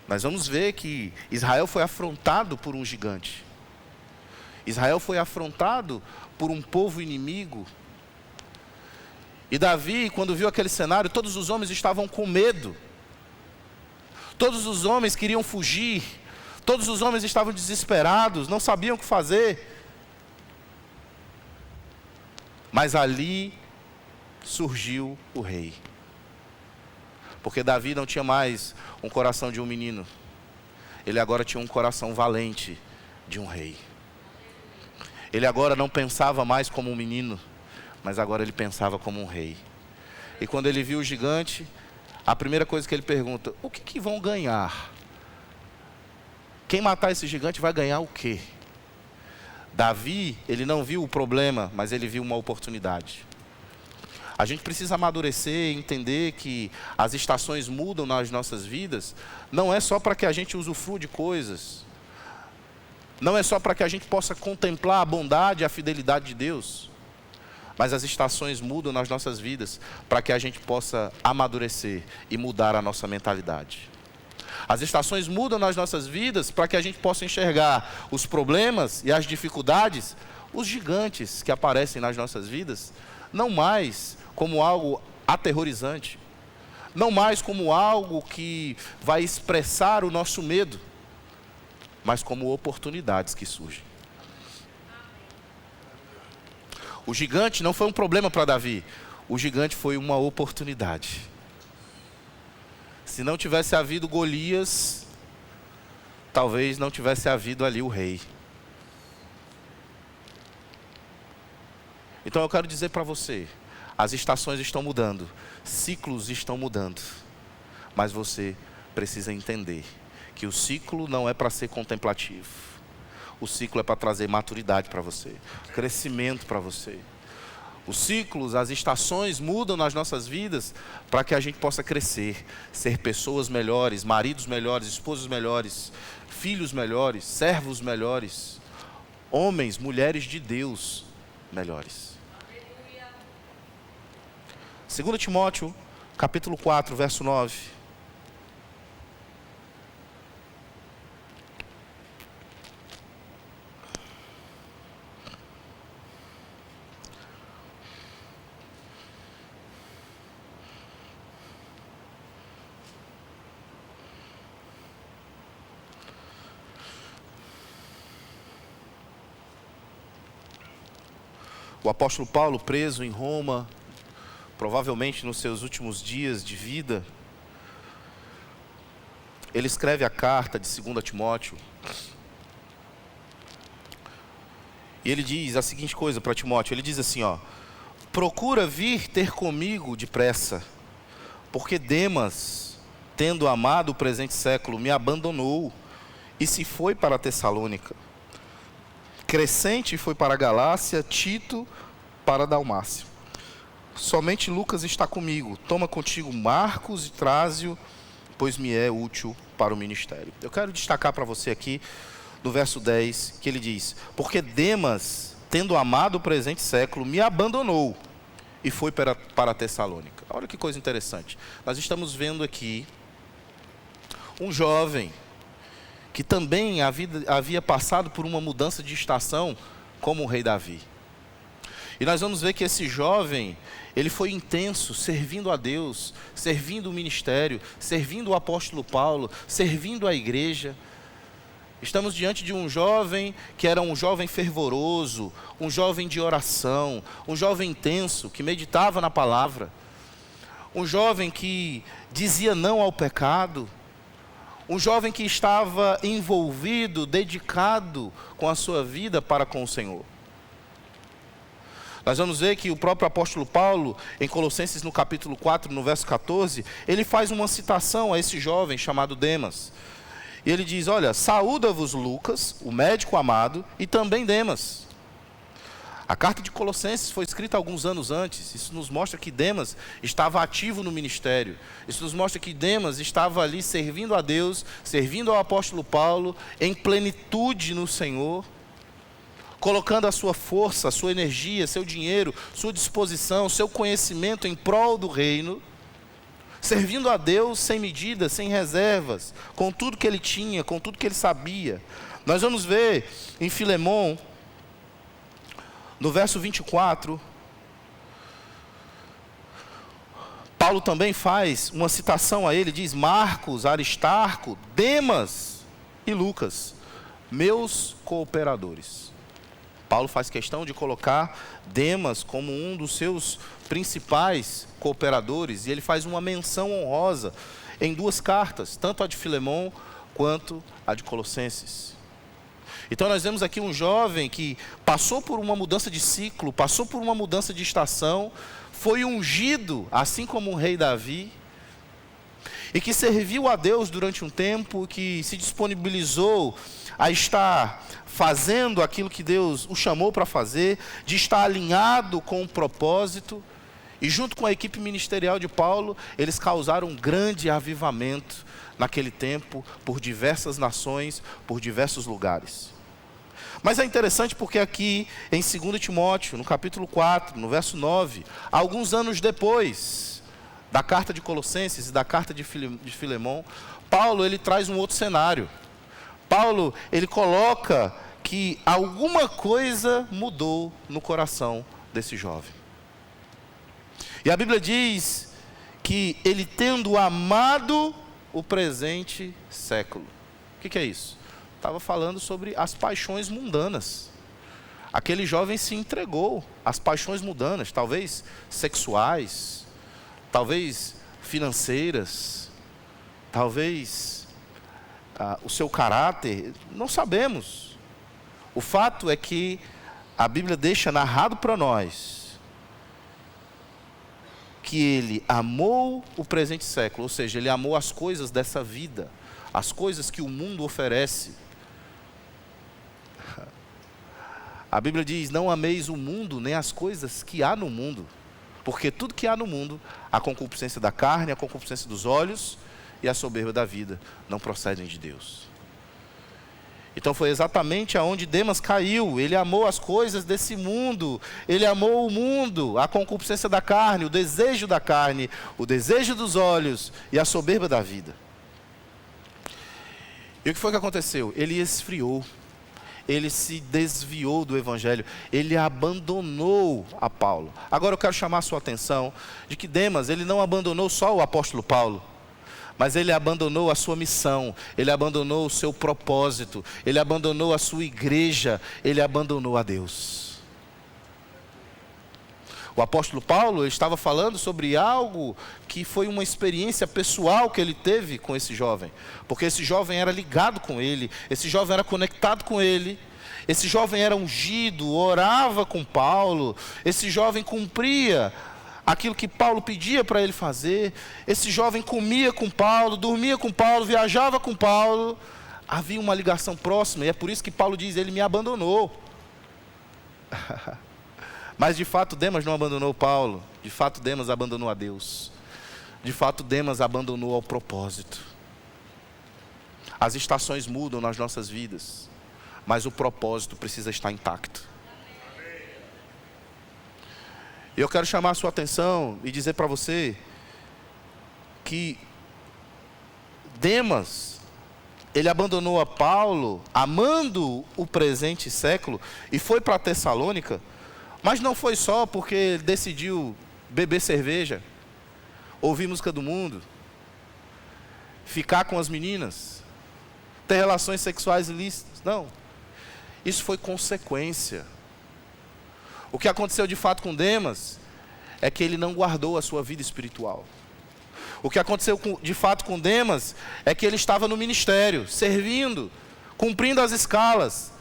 Nós vamos ver que Israel foi afrontado por um gigante. Israel foi afrontado por um povo inimigo. E Davi, quando viu aquele cenário, todos os homens estavam com medo. Todos os homens queriam fugir. Todos os homens estavam desesperados, não sabiam o que fazer. Mas ali surgiu o rei. Porque Davi não tinha mais um coração de um menino. Ele agora tinha um coração valente de um rei. Ele agora não pensava mais como um menino, mas agora ele pensava como um rei. E quando ele viu o gigante, a primeira coisa que ele pergunta, o que vão ganhar? Quem matar esse gigante vai ganhar o quê? Davi, ele não viu o problema, mas ele viu uma oportunidade. A gente precisa amadurecer e entender que as estações mudam nas nossas vidas, não é só para que a gente usufrua de coisas, não é só para que a gente possa contemplar a bondade e a fidelidade de Deus, mas as estações mudam nas nossas vidas para que a gente possa amadurecer e mudar a nossa mentalidade. As estações mudam nas nossas vidas para que a gente possa enxergar os problemas e as dificuldades, os gigantes que aparecem nas nossas vidas, não mais como algo aterrorizante, não mais como algo que vai expressar o nosso medo, mas como oportunidades que surgem. O gigante não foi um problema para Davi, o gigante foi uma oportunidade. Se não tivesse havido Golias, talvez não tivesse havido ali o rei. Então eu quero dizer para você, as estações estão mudando, ciclos estão mudando, mas você precisa entender que o ciclo não é para ser contemplativo. O ciclo é para trazer maturidade para você, crescimento para você. Os ciclos, as estações mudam nas nossas vidas para que a gente possa crescer, ser pessoas melhores, maridos melhores, esposos melhores, filhos melhores, servos melhores, homens, mulheres de Deus melhores. 2 Timóteo, capítulo 4, verso 9. O apóstolo Paulo, preso em Roma, provavelmente nos seus últimos dias de vida, ele escreve a carta de 2 Timóteo. E ele diz a seguinte coisa para Timóteo, ele diz assim, procura vir ter comigo depressa, porque Demas, tendo amado o presente século, me abandonou e se foi para Tessalônica. Crescente foi para a Galácia, Tito para a Dalmácia. Somente Lucas está comigo. Toma contigo Marcos e traze-o, pois me é útil para o ministério. Eu quero destacar para você aqui, no verso 10, que ele diz, porque Demas, tendo amado o presente século, me abandonou e foi para Tessalônica. Olha que coisa interessante. Nós estamos vendo aqui um jovem que também havia passado por uma mudança de estação como o rei Davi. E nós vamos ver que esse jovem, ele foi intenso, servindo a Deus, servindo o ministério, servindo o apóstolo Paulo, servindo a igreja. Estamos diante de um jovem que era um jovem fervoroso, um jovem de oração, um jovem intenso, que meditava na palavra, um jovem que dizia não ao pecado, um jovem que estava envolvido, dedicado com a sua vida para com o Senhor. Nós vamos ver que o próprio apóstolo Paulo, em Colossenses no capítulo 4, no verso 14, ele faz uma citação a esse jovem chamado Demas. E ele diz, olha, saúda-vos Lucas, o médico amado, e também Demas. A carta de Colossenses foi escrita alguns anos antes. Isso nos mostra que Demas estava ativo no ministério. Isso nos mostra que Demas estava ali servindo a Deus, servindo ao apóstolo Paulo, em plenitude no Senhor, colocando a sua força, a sua energia, seu dinheiro, sua disposição, seu conhecimento em prol do reino, servindo a Deus sem medida, sem reservas, com tudo que ele tinha, com tudo que ele sabia. Nós vamos ver em Filemon, no verso 24, Paulo também faz uma citação a ele, diz, Marcos, Aristarco, Demas e Lucas, meus cooperadores. Paulo faz questão de colocar Demas como um dos seus principais cooperadores, e ele faz uma menção honrosa em duas cartas, tanto a de Filemon quanto a de Colossenses. Então nós vemos aqui um jovem que passou por uma mudança de ciclo, passou por uma mudança de estação, foi ungido, assim como o rei Davi, e que serviu a Deus durante um tempo, que se disponibilizou a estar fazendo aquilo que Deus o chamou para fazer, de estar alinhado com o propósito, e junto com a equipe ministerial de Paulo, eles causaram um grande avivamento naquele tempo, por diversas nações, por diversos lugares. Mas é interessante porque aqui em 2 Timóteo, no capítulo 4, no verso 9, alguns anos depois da carta de Colossenses e da carta de Filemon, Paulo ele traz um outro cenário. Paulo ele coloca que alguma coisa mudou no coração desse jovem. E a Bíblia diz que ele tendo amado o presente século. O que é isso? Estava falando sobre as paixões mundanas. Aquele jovem se entregou às paixões mundanas, talvez sexuais, talvez financeiras, talvez o seu caráter, não sabemos. O fato é que a Bíblia deixa narrado para nós que ele amou o presente século, ou seja, ele amou as coisas dessa vida, as coisas que o mundo oferece. A Bíblia diz, não ameis o mundo, nem as coisas que há no mundo, porque tudo que há no mundo, a concupiscência da carne, a concupiscência dos olhos e a soberba da vida, não procedem de Deus. Então foi exatamente aonde Demas caiu. Ele amou as coisas desse mundo, ele amou o mundo, a concupiscência da carne, o desejo da carne, o desejo dos olhos e a soberba da vida. E o que foi que aconteceu? Ele esfriou, ele se desviou do evangelho, ele abandonou a Paulo. Agora eu quero chamar a sua atenção de que Demas, ele não abandonou só o apóstolo Paulo, mas ele abandonou a sua missão, ele abandonou o seu propósito, ele abandonou a sua igreja, ele abandonou a Deus. O apóstolo Paulo estava falando sobre algo que foi uma experiência pessoal que ele teve com esse jovem. Porque esse jovem era ligado com ele, esse jovem era conectado com ele, esse jovem era ungido, orava com Paulo, esse jovem cumpria aquilo que Paulo pedia para ele fazer, esse jovem comia com Paulo, dormia com Paulo, viajava com Paulo. Havia uma ligação próxima, e é por isso que Paulo diz, ele me abandonou. Mas de fato Demas não abandonou Paulo, de fato Demas abandonou a Deus, de fato Demas abandonou ao propósito. As estações mudam nas nossas vidas, mas o propósito precisa estar intacto. E eu quero chamar a sua atenção e dizer para você que Demas, ele abandonou a Paulo, amando o presente século, e foi para Tessalônica, mas não foi só porque ele decidiu beber cerveja, ouvir música do mundo, ficar com as meninas, ter relações sexuais ilícitas. Não. Isso foi consequência. O que aconteceu de fato com Demas é que ele não guardou a sua vida espiritual. O que aconteceu de fato com Demas é que ele estava no ministério, servindo, cumprindo as escalas,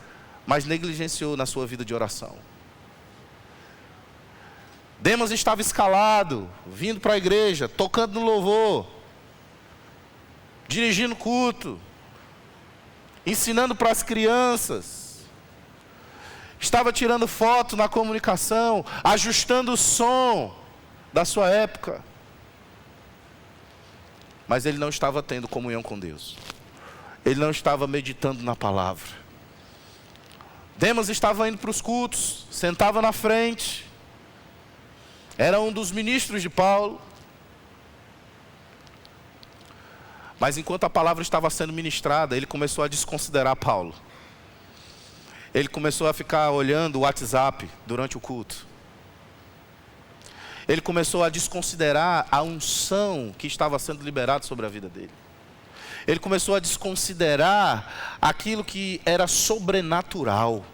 mas negligenciou na sua vida de oração. Demas estava escalado, vindo para a igreja, tocando no louvor, dirigindo culto, ensinando para as crianças, estava tirando foto na comunicação, ajustando o som da sua época. Mas ele não estava tendo comunhão com Deus. Ele não estava meditando na palavra. Demas estava indo para os cultos, sentava na frente, era um dos ministros de Paulo. Mas enquanto a palavra estava sendo ministrada, ele começou a desconsiderar Paulo. Ele começou a ficar olhando o WhatsApp durante o culto. Ele começou a desconsiderar a unção que estava sendo liberada sobre a vida dele. Ele começou a desconsiderar aquilo que era sobrenatural,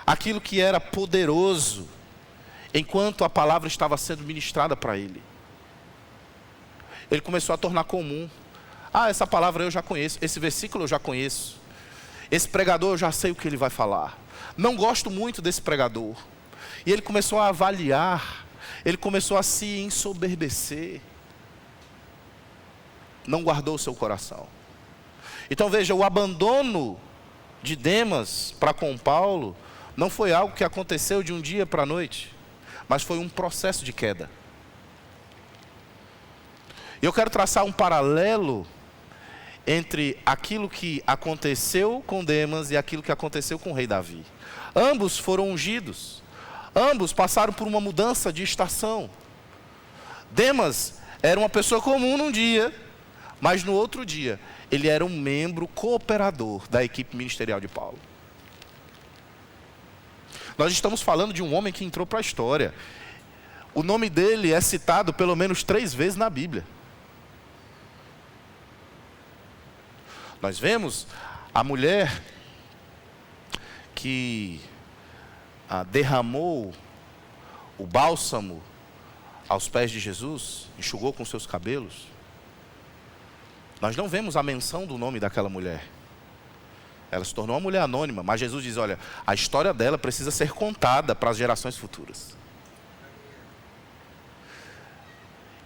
aquilo que era poderoso, enquanto a palavra estava sendo ministrada para ele. Ele começou a tornar comum. Ah, essa palavra eu já conheço, esse versículo eu já conheço, esse pregador eu já sei o que ele vai falar. Não gosto muito desse pregador. E ele começou a avaliar, ele começou a se ensoberbecer. Não guardou o seu coração. Então veja, o abandono de Demas para com Paulo não foi algo que aconteceu de um dia para a noite, mas foi um processo de queda. E eu quero traçar um paralelo entre aquilo que aconteceu com Demas e aquilo que aconteceu com o rei Davi. Ambos foram ungidos. Ambos passaram por uma mudança de estação. Demas era uma pessoa comum num dia, mas no outro dia ele era um membro cooperador da equipe ministerial de Paulo. Nós estamos falando de um homem que entrou para a história. O nome dele é citado pelo menos 3 vezes na Bíblia. Nós vemos a mulher que derramou o bálsamo aos pés de Jesus, enxugou com seus cabelos. Nós não vemos a menção do nome daquela mulher. Ela se tornou uma mulher anônima, mas Jesus diz, olha, a história dela precisa ser contada para as gerações futuras.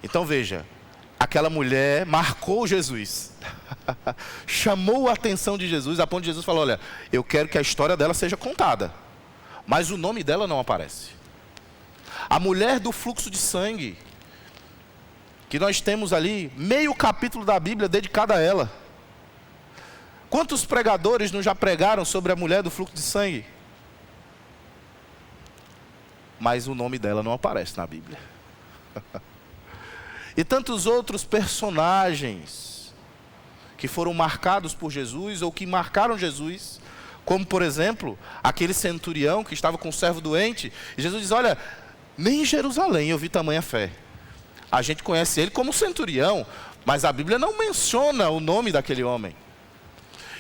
Então veja, aquela mulher marcou Jesus, chamou a atenção de Jesus, a ponto de Jesus falar, olha, eu quero que a história dela seja contada, mas o nome dela não aparece. A mulher do fluxo de sangue, que nós temos ali, meio capítulo da Bíblia dedicado a ela. Quantos pregadores não já pregaram sobre a mulher do fluxo de sangue? Mas o nome dela não aparece na Bíblia. E tantos outros personagens que foram marcados por Jesus ou que marcaram Jesus, como por exemplo, aquele centurião que estava com um servo doente, e Jesus diz, olha, nem em Jerusalém eu vi tamanha fé. A gente conhece ele como centurião, mas a Bíblia não menciona o nome daquele homem.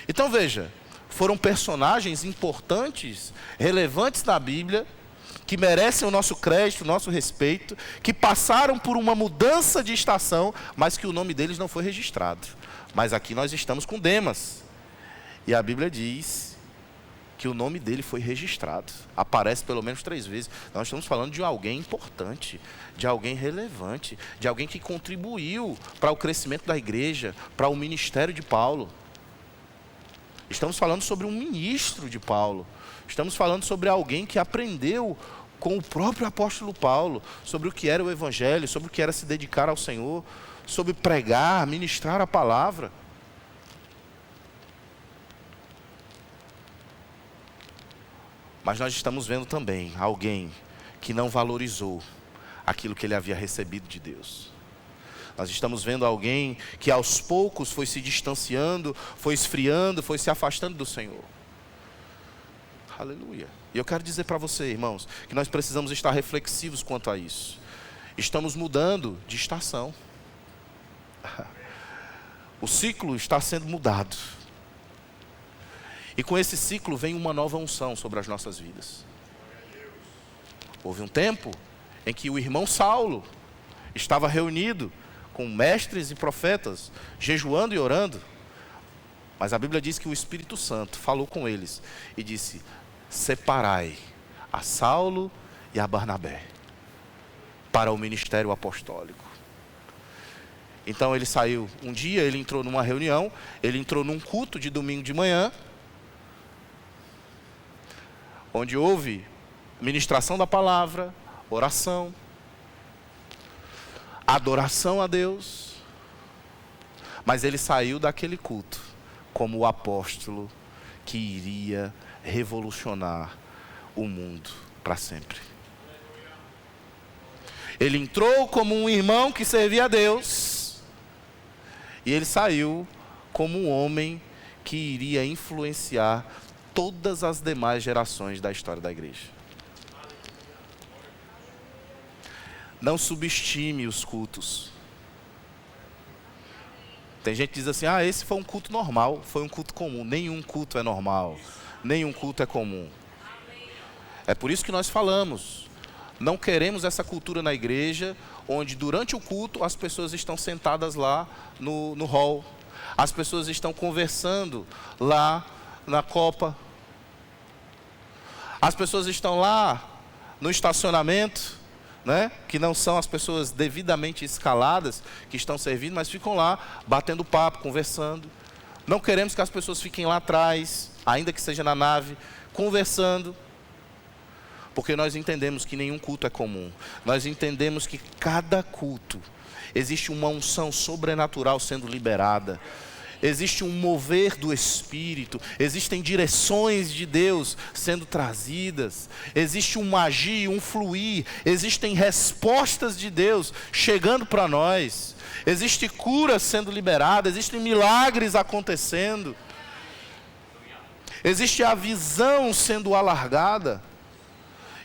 Então veja, foram personagens importantes, relevantes na Bíblia, que merecem o nosso crédito, o nosso respeito, que passaram por uma mudança de estação, mas que o nome deles não foi registrado. Mas aqui nós estamos com Demas. E a Bíblia diz que o nome dele foi registrado. Aparece pelo menos 3 vezes. Nós estamos falando de alguém importante, de alguém relevante, de alguém que contribuiu para o crescimento da igreja, para o ministério de Paulo. Estamos falando sobre um ministro de Paulo. Estamos falando sobre alguém que aprendeu com o próprio apóstolo Paulo sobre o que era o evangelho, sobre o que era se dedicar ao Senhor, sobre pregar, ministrar a palavra. Mas nós estamos vendo também alguém que não valorizou aquilo que ele havia recebido de Deus. Nós estamos vendo alguém que aos poucos foi se distanciando, foi esfriando, foi se afastando do Senhor. Aleluia. E eu quero dizer para você, irmãos, que nós precisamos estar reflexivos quanto a isso. Estamos mudando de estação. O ciclo está sendo mudado. E com esse ciclo vem uma nova unção sobre as nossas vidas. Houve um tempo em que o irmão Saulo estava reunido com mestres e profetas, jejuando e orando. Mas a Bíblia diz que o Espírito Santo falou com eles e disse: separai a Saulo e a Barnabé para o ministério apostólico. Então ele saiu, um dia ele entrou numa reunião, ele entrou num culto de domingo de manhã, onde houve ministração da palavra, oração, adoração a Deus. Mas ele saiu daquele culto como o apóstolo que iria revolucionar o mundo para sempre. Ele entrou como um irmão que servia a Deus, e ele saiu como um homem que iria influenciar todas as demais gerações da história da igreja. Não subestime os cultos. Tem gente que diz assim: ah, esse foi um culto normal, foi um culto comum. Nenhum culto é normal, nenhum culto é comum. É por isso que nós falamos, não queremos essa cultura na igreja, onde durante o culto as pessoas estão sentadas lá no hall, as pessoas estão conversando lá na copa, as pessoas estão lá no estacionamento, né? Que não são as pessoas devidamente escaladas que estão servindo, mas ficam lá batendo papo, conversando. Não queremos que as pessoas fiquem lá atrás, ainda que seja na nave, conversando, porque nós entendemos que nenhum culto é comum. Nós entendemos que cada culto existe uma unção sobrenatural sendo liberada. Existe um mover do Espírito, existem direções de Deus sendo trazidas, existe um agir, um fluir, existem respostas de Deus chegando para nós, existe cura sendo liberada, existem milagres acontecendo, existe a visão sendo alargada.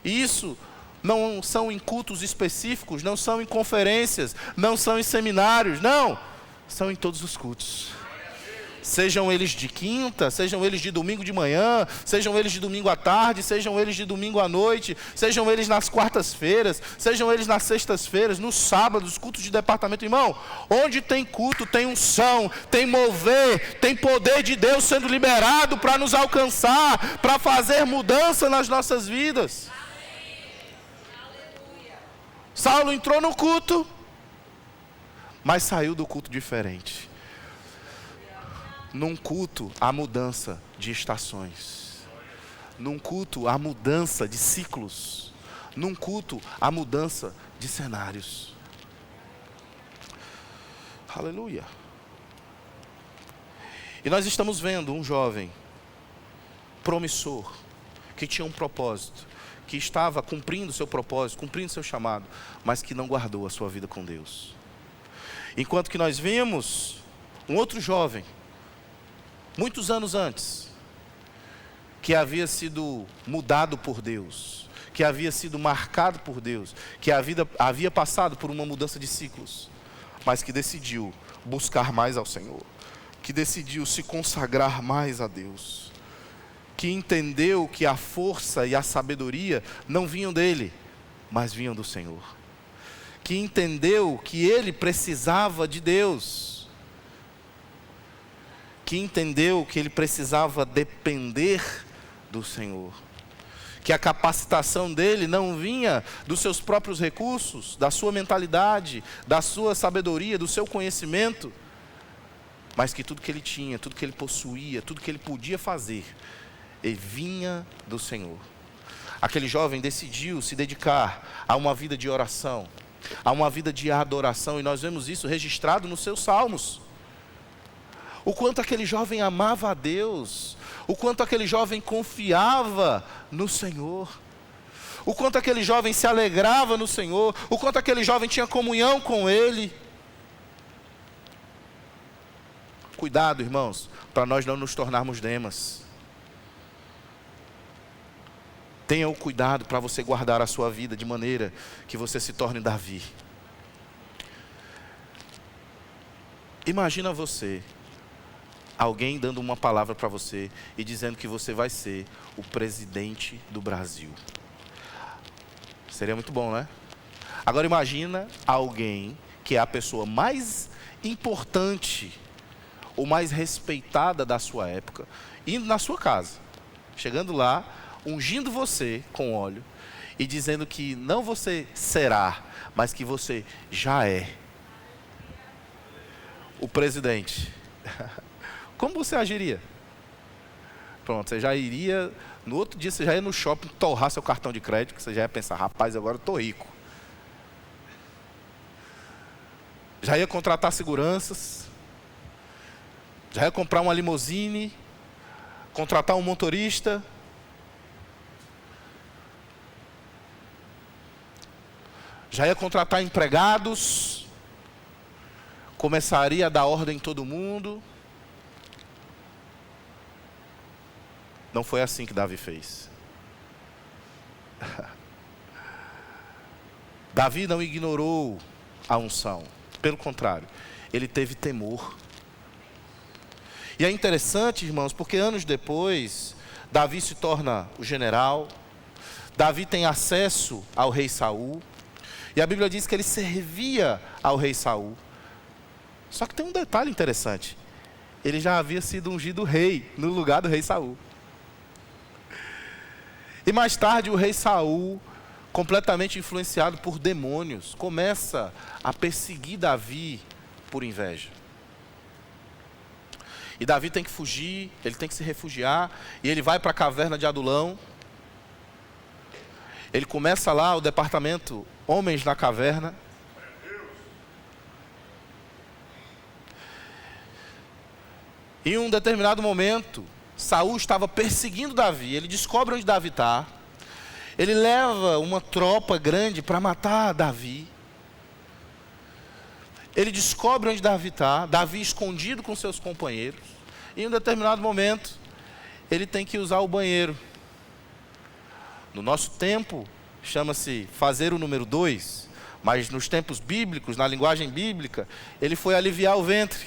E isso não são em cultos específicos, não são em conferências, não são em seminários, não, são em todos os cultos. Sejam eles de quinta, sejam eles de domingo de manhã, sejam eles de domingo à tarde, sejam eles de domingo à noite, sejam eles nas quartas-feiras, sejam eles nas sextas-feiras, nos sábados, cultos de departamento. Irmão, onde tem culto, tem unção, tem mover, tem poder de Deus sendo liberado para nos alcançar, para fazer mudança nas nossas vidas. Saulo entrou no culto, mas saiu do culto diferente. Num culto, há mudança de estações. Num culto, há mudança de ciclos. Num culto, há mudança de cenários. Aleluia. E nós estamos vendo um jovem promissor, que tinha um propósito, que estava cumprindo seu propósito, cumprindo seu chamado, mas que não guardou a sua vida com Deus. Enquanto que nós vimos um outro jovem, muitos anos antes, que havia sido mudado por Deus, que havia sido marcado por Deus, que a vida havia passado por uma mudança de ciclos, mas que decidiu buscar mais ao Senhor, que decidiu se consagrar mais a Deus, que entendeu que a força e a sabedoria não vinham dele, mas vinham do Senhor. Que entendeu que ele precisava de Deus. Que entendeu que ele precisava depender do Senhor. Que a capacitação dele não vinha dos seus próprios recursos, da sua mentalidade, da sua sabedoria, do seu conhecimento, mas que tudo que ele tinha, tudo que ele possuía, tudo que ele podia fazer, ele vinha do Senhor. Aquele jovem decidiu se dedicar a uma vida de oração, a uma vida de adoração, e nós vemos isso registrado nos seus salmos. O quanto aquele jovem amava a Deus, o quanto aquele jovem confiava no Senhor, o quanto aquele jovem se alegrava no Senhor, o quanto aquele jovem tinha comunhão com Ele. Cuidado, irmãos, para nós não nos tornarmos Demas. Tenha o cuidado para você guardar a sua vida de maneira que você se torne Davi. Imagina você, alguém dando uma palavra para você e dizendo que você vai ser o presidente do Brasil. Seria muito bom, né? Agora imagina alguém que é a pessoa mais importante ou mais respeitada da sua época, indo na sua casa, chegando lá, ungindo você com óleo e dizendo que não você será, mas que você já é o presidente. Como você agiria? Pronto, você já iria, no outro dia você já ia no shopping torrar seu cartão de crédito, que você já ia pensar, rapaz, agora eu estou rico. Já ia contratar seguranças, já ia comprar uma limusine, contratar um motorista. Já ia contratar empregados, começaria a dar ordem em todo mundo. Não foi assim que Davi fez. Davi não ignorou a unção. Pelo contrário, ele teve temor. E é interessante, irmãos, porque anos depois, Davi se torna o general. Davi tem acesso ao rei Saul. E a Bíblia diz que ele servia ao rei Saul. Só que tem um detalhe interessante. Ele já havia sido ungido rei no lugar do rei Saul. E mais tarde o rei Saul, completamente influenciado por demônios, começa a perseguir Davi por inveja. E Davi tem que fugir, ele tem que se refugiar, e ele vai para a caverna de Adulão. Ele começa lá o departamento Homens na Caverna. Em um determinado momento, Saul estava perseguindo Davi. Ele descobre onde Davi está. Ele leva uma tropa grande para matar Davi. Ele descobre onde Davi está. Davi escondido com seus companheiros. E em um determinado momento, ele tem que usar o banheiro. No nosso tempo, chama-se fazer o número 2. Mas nos tempos bíblicos, na linguagem bíblica, ele foi aliviar o ventre.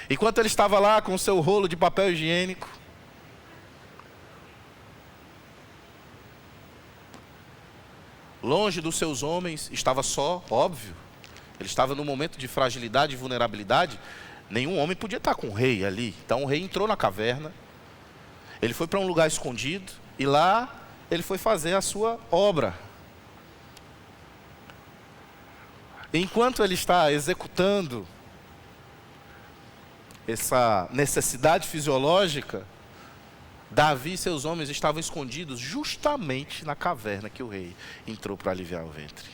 Enquanto ele estava lá com o seu rolo de papel higiênico, longe dos seus homens, estava só, óbvio. Ele estava num momento de fragilidade e vulnerabilidade. Nenhum homem podia estar com o rei ali. Então o rei entrou na caverna. Ele foi para um lugar escondido. E lá ele foi fazer a sua obra. Enquanto ele está executando essa necessidade fisiológica, Davi e seus homens estavam escondidos justamente na caverna que o rei entrou para aliviar o ventre.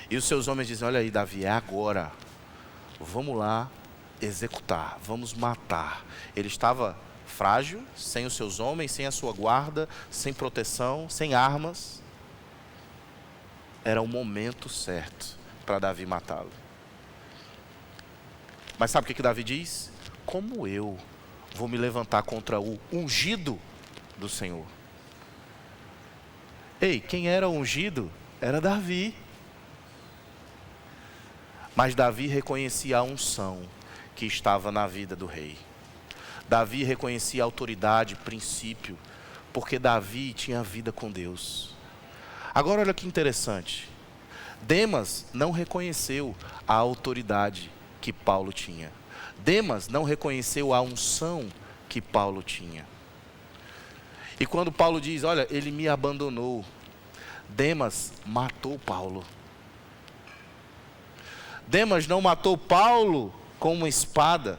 E os seus homens dizem, olha aí Davi, é agora, vamos lá executar, vamos matar. Ele estava frágil, sem os seus homens, sem a sua guarda, sem proteção, sem armas. Era o momento certo para Davi matá-lo. Mas sabe o que Davi diz? Como eu vou me levantar contra o ungido do Senhor? Ei, quem era o ungido? Era Davi. Mas Davi reconhecia a unção que estava na vida do rei. Davi reconhecia autoridade, princípio, porque Davi tinha vida com Deus. Agora olha que interessante. Demas não reconheceu a autoridade que Paulo tinha. Demas não reconheceu a unção que Paulo tinha. E quando Paulo diz, olha, ele me abandonou, Demas matou Paulo. Demas não matou Paulo com uma espada,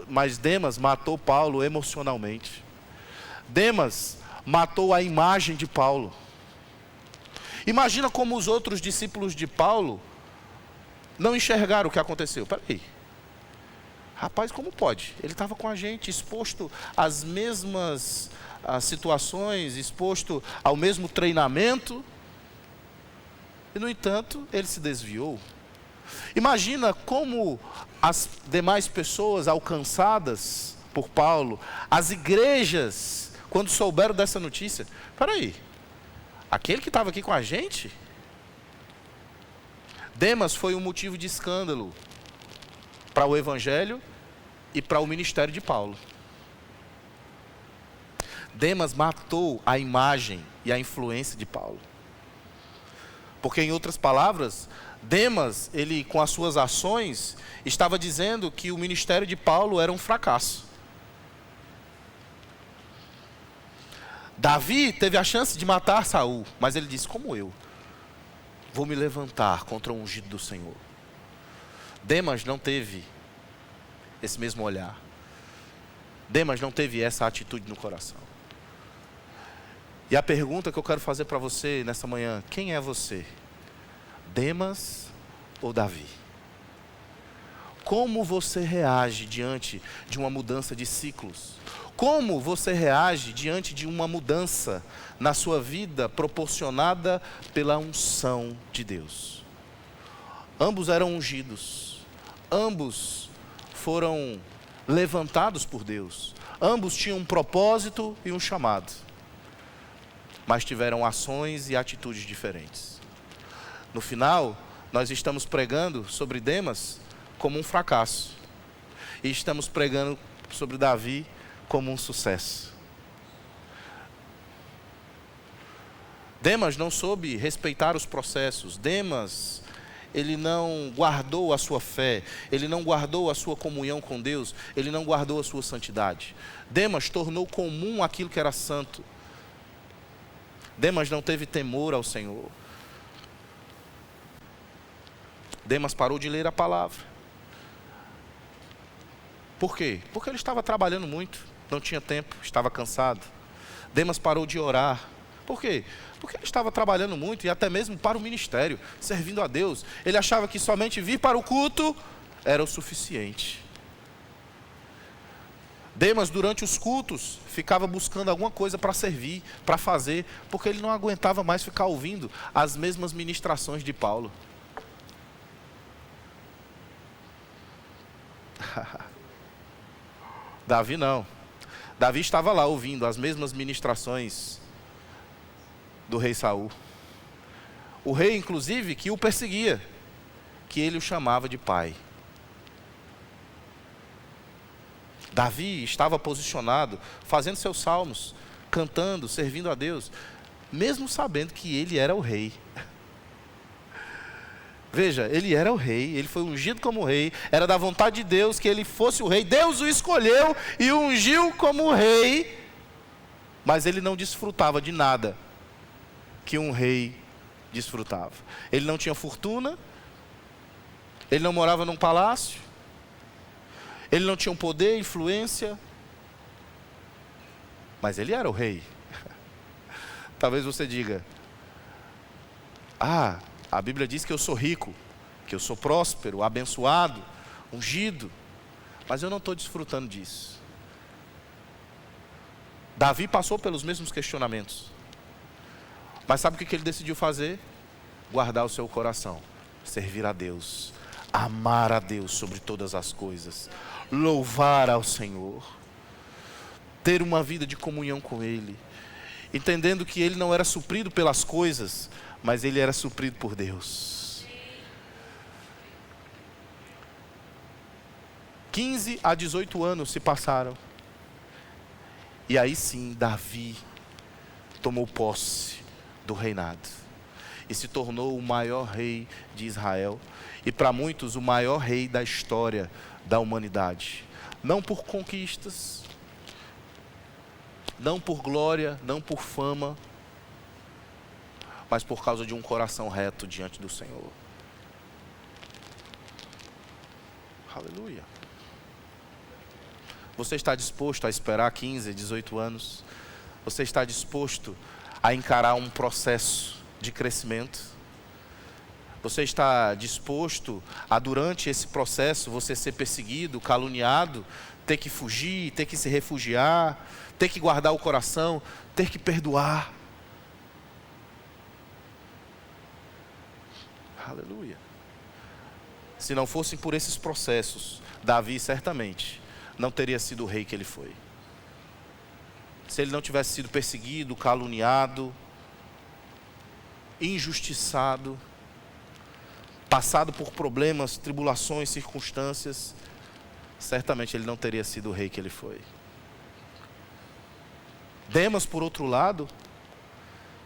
mas Demas matou Paulo emocionalmente. Demas matou a imagem de Paulo. Imagina como os outros discípulos de Paulo não enxergaram o que aconteceu. Peraí, rapaz, como pode? Ele estava com a gente, exposto às mesmas situações, exposto ao mesmo treinamento, e no entanto, ele se desviou. Imagina como as demais pessoas alcançadas por Paulo, as igrejas, quando souberam dessa notícia, peraí, aquele que estava aqui com a gente? Demas foi um motivo de escândalo para o evangelho e para o ministério de Paulo. Demas matou a imagem e a influência de Paulo. Porque, em outras palavras, Demas, ele com as suas ações, estava dizendo que o ministério de Paulo era um fracasso. Davi teve a chance de matar Saul, mas ele disse, como eu vou me levantar contra o ungido do Senhor? Demas não teve esse mesmo olhar. Demas não teve essa atitude no coração. E a pergunta que eu quero fazer para você nessa manhã, quem é você? Demas ou Davi? Como você reage diante de uma mudança de ciclos? Como você reage diante de uma mudança na sua vida proporcionada pela unção de Deus? Ambos eram ungidos, ambos foram levantados por Deus, ambos tinham um propósito e um chamado, mas tiveram ações e atitudes diferentes. No final, nós estamos pregando sobre Demas como um fracasso, e estamos pregando sobre Davi como um sucesso. Demas não soube respeitar os processos. Demas, ele não guardou a sua fé, ele não guardou a sua comunhão com Deus, ele não guardou a sua santidade. Demas tornou comum aquilo que era santo. Demas não teve temor ao Senhor. Demas parou de ler a palavra. Por quê? Porque ele estava trabalhando muito, não tinha tempo, estava cansado. Demas parou de orar. Por quê? Porque ele estava trabalhando muito e até mesmo para o ministério, servindo a Deus. Ele achava que somente vir para o culto era o suficiente. Demas, durante os cultos, ficava buscando alguma coisa para servir, para fazer, porque ele não aguentava mais ficar ouvindo as mesmas ministrações de Paulo. Davi não. Davi estava lá ouvindo as mesmas ministrações do rei Saul. O rei, inclusive, que o perseguia, que ele o chamava de pai. Davi estava posicionado, fazendo seus salmos, cantando, servindo a Deus, mesmo sabendo que ele era o rei. Veja, ele era o rei, ele foi ungido como rei, era da vontade de Deus que ele fosse o rei. Deus o escolheu e o ungiu como rei, mas ele não desfrutava de nada que um rei desfrutava. Ele não tinha fortuna, ele não morava num palácio, ele não tinha um poder, influência, mas ele era o rei. Talvez você diga, a Bíblia diz que eu sou rico, que eu sou próspero, abençoado, ungido, mas eu não estou desfrutando disso. Davi passou pelos mesmos questionamentos, mas sabe o que ele decidiu fazer? Guardar o seu coração, servir a Deus, amar a Deus sobre todas as coisas, louvar ao Senhor, ter uma vida de comunhão com Ele, entendendo que ele não era suprido pelas coisas, mas ele era suprido por Deus. 15 a 18 anos se passaram. E aí sim, Davi tomou posse do reinado. E se tornou o maior rei de Israel. E para muitos, o maior rei da história da humanidade. Não por conquistas, não por glória, não por fama, mas por causa de um coração reto diante do Senhor. Aleluia. Você está disposto a esperar 15, 18 anos? Você está disposto a encarar um processo de crescimento? Você está disposto a, durante esse processo, você ser perseguido, caluniado, ter que fugir, ter que se refugiar, ter que guardar o coração, ter que perdoar? Aleluia. Se não fossem por esses processos, Davi certamente não teria sido o rei que ele foi. Se ele não tivesse sido perseguido, caluniado, injustiçado, passado por problemas, tribulações, circunstâncias, certamente ele não teria sido o rei que ele foi. Demas, por outro lado,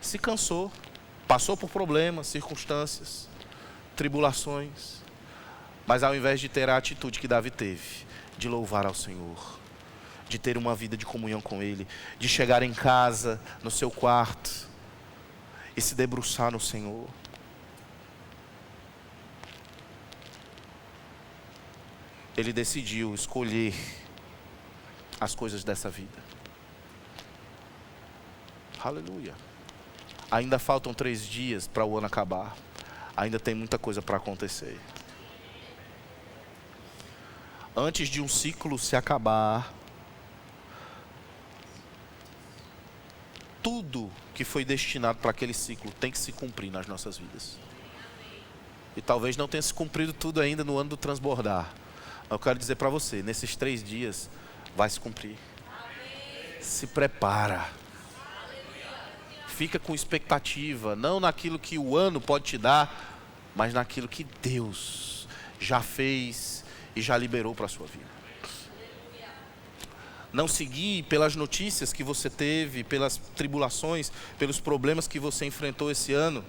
se cansou, passou por problemas, circunstâncias, tribulações, mas ao invés de ter a atitude que Davi teve, de louvar ao Senhor, de ter uma vida de comunhão com Ele, de chegar em casa, no seu quarto, e se debruçar no Senhor, ele decidiu escolher as coisas dessa vida. Aleluia. Ainda faltam 3 dias para o ano acabar. Ainda tem muita coisa para acontecer. Antes de um ciclo se acabar, tudo que foi destinado para aquele ciclo tem que se cumprir nas nossas vidas. E talvez não tenha se cumprido tudo ainda no ano do transbordar. Eu quero dizer para você, nesses 3 dias vai se cumprir. Se prepara. Fica com expectativa, não naquilo que o ano pode te dar, mas naquilo que Deus já fez e já liberou para a sua vida. Não seguir pelas notícias que você teve, pelas tribulações, pelos problemas que você enfrentou esse ano,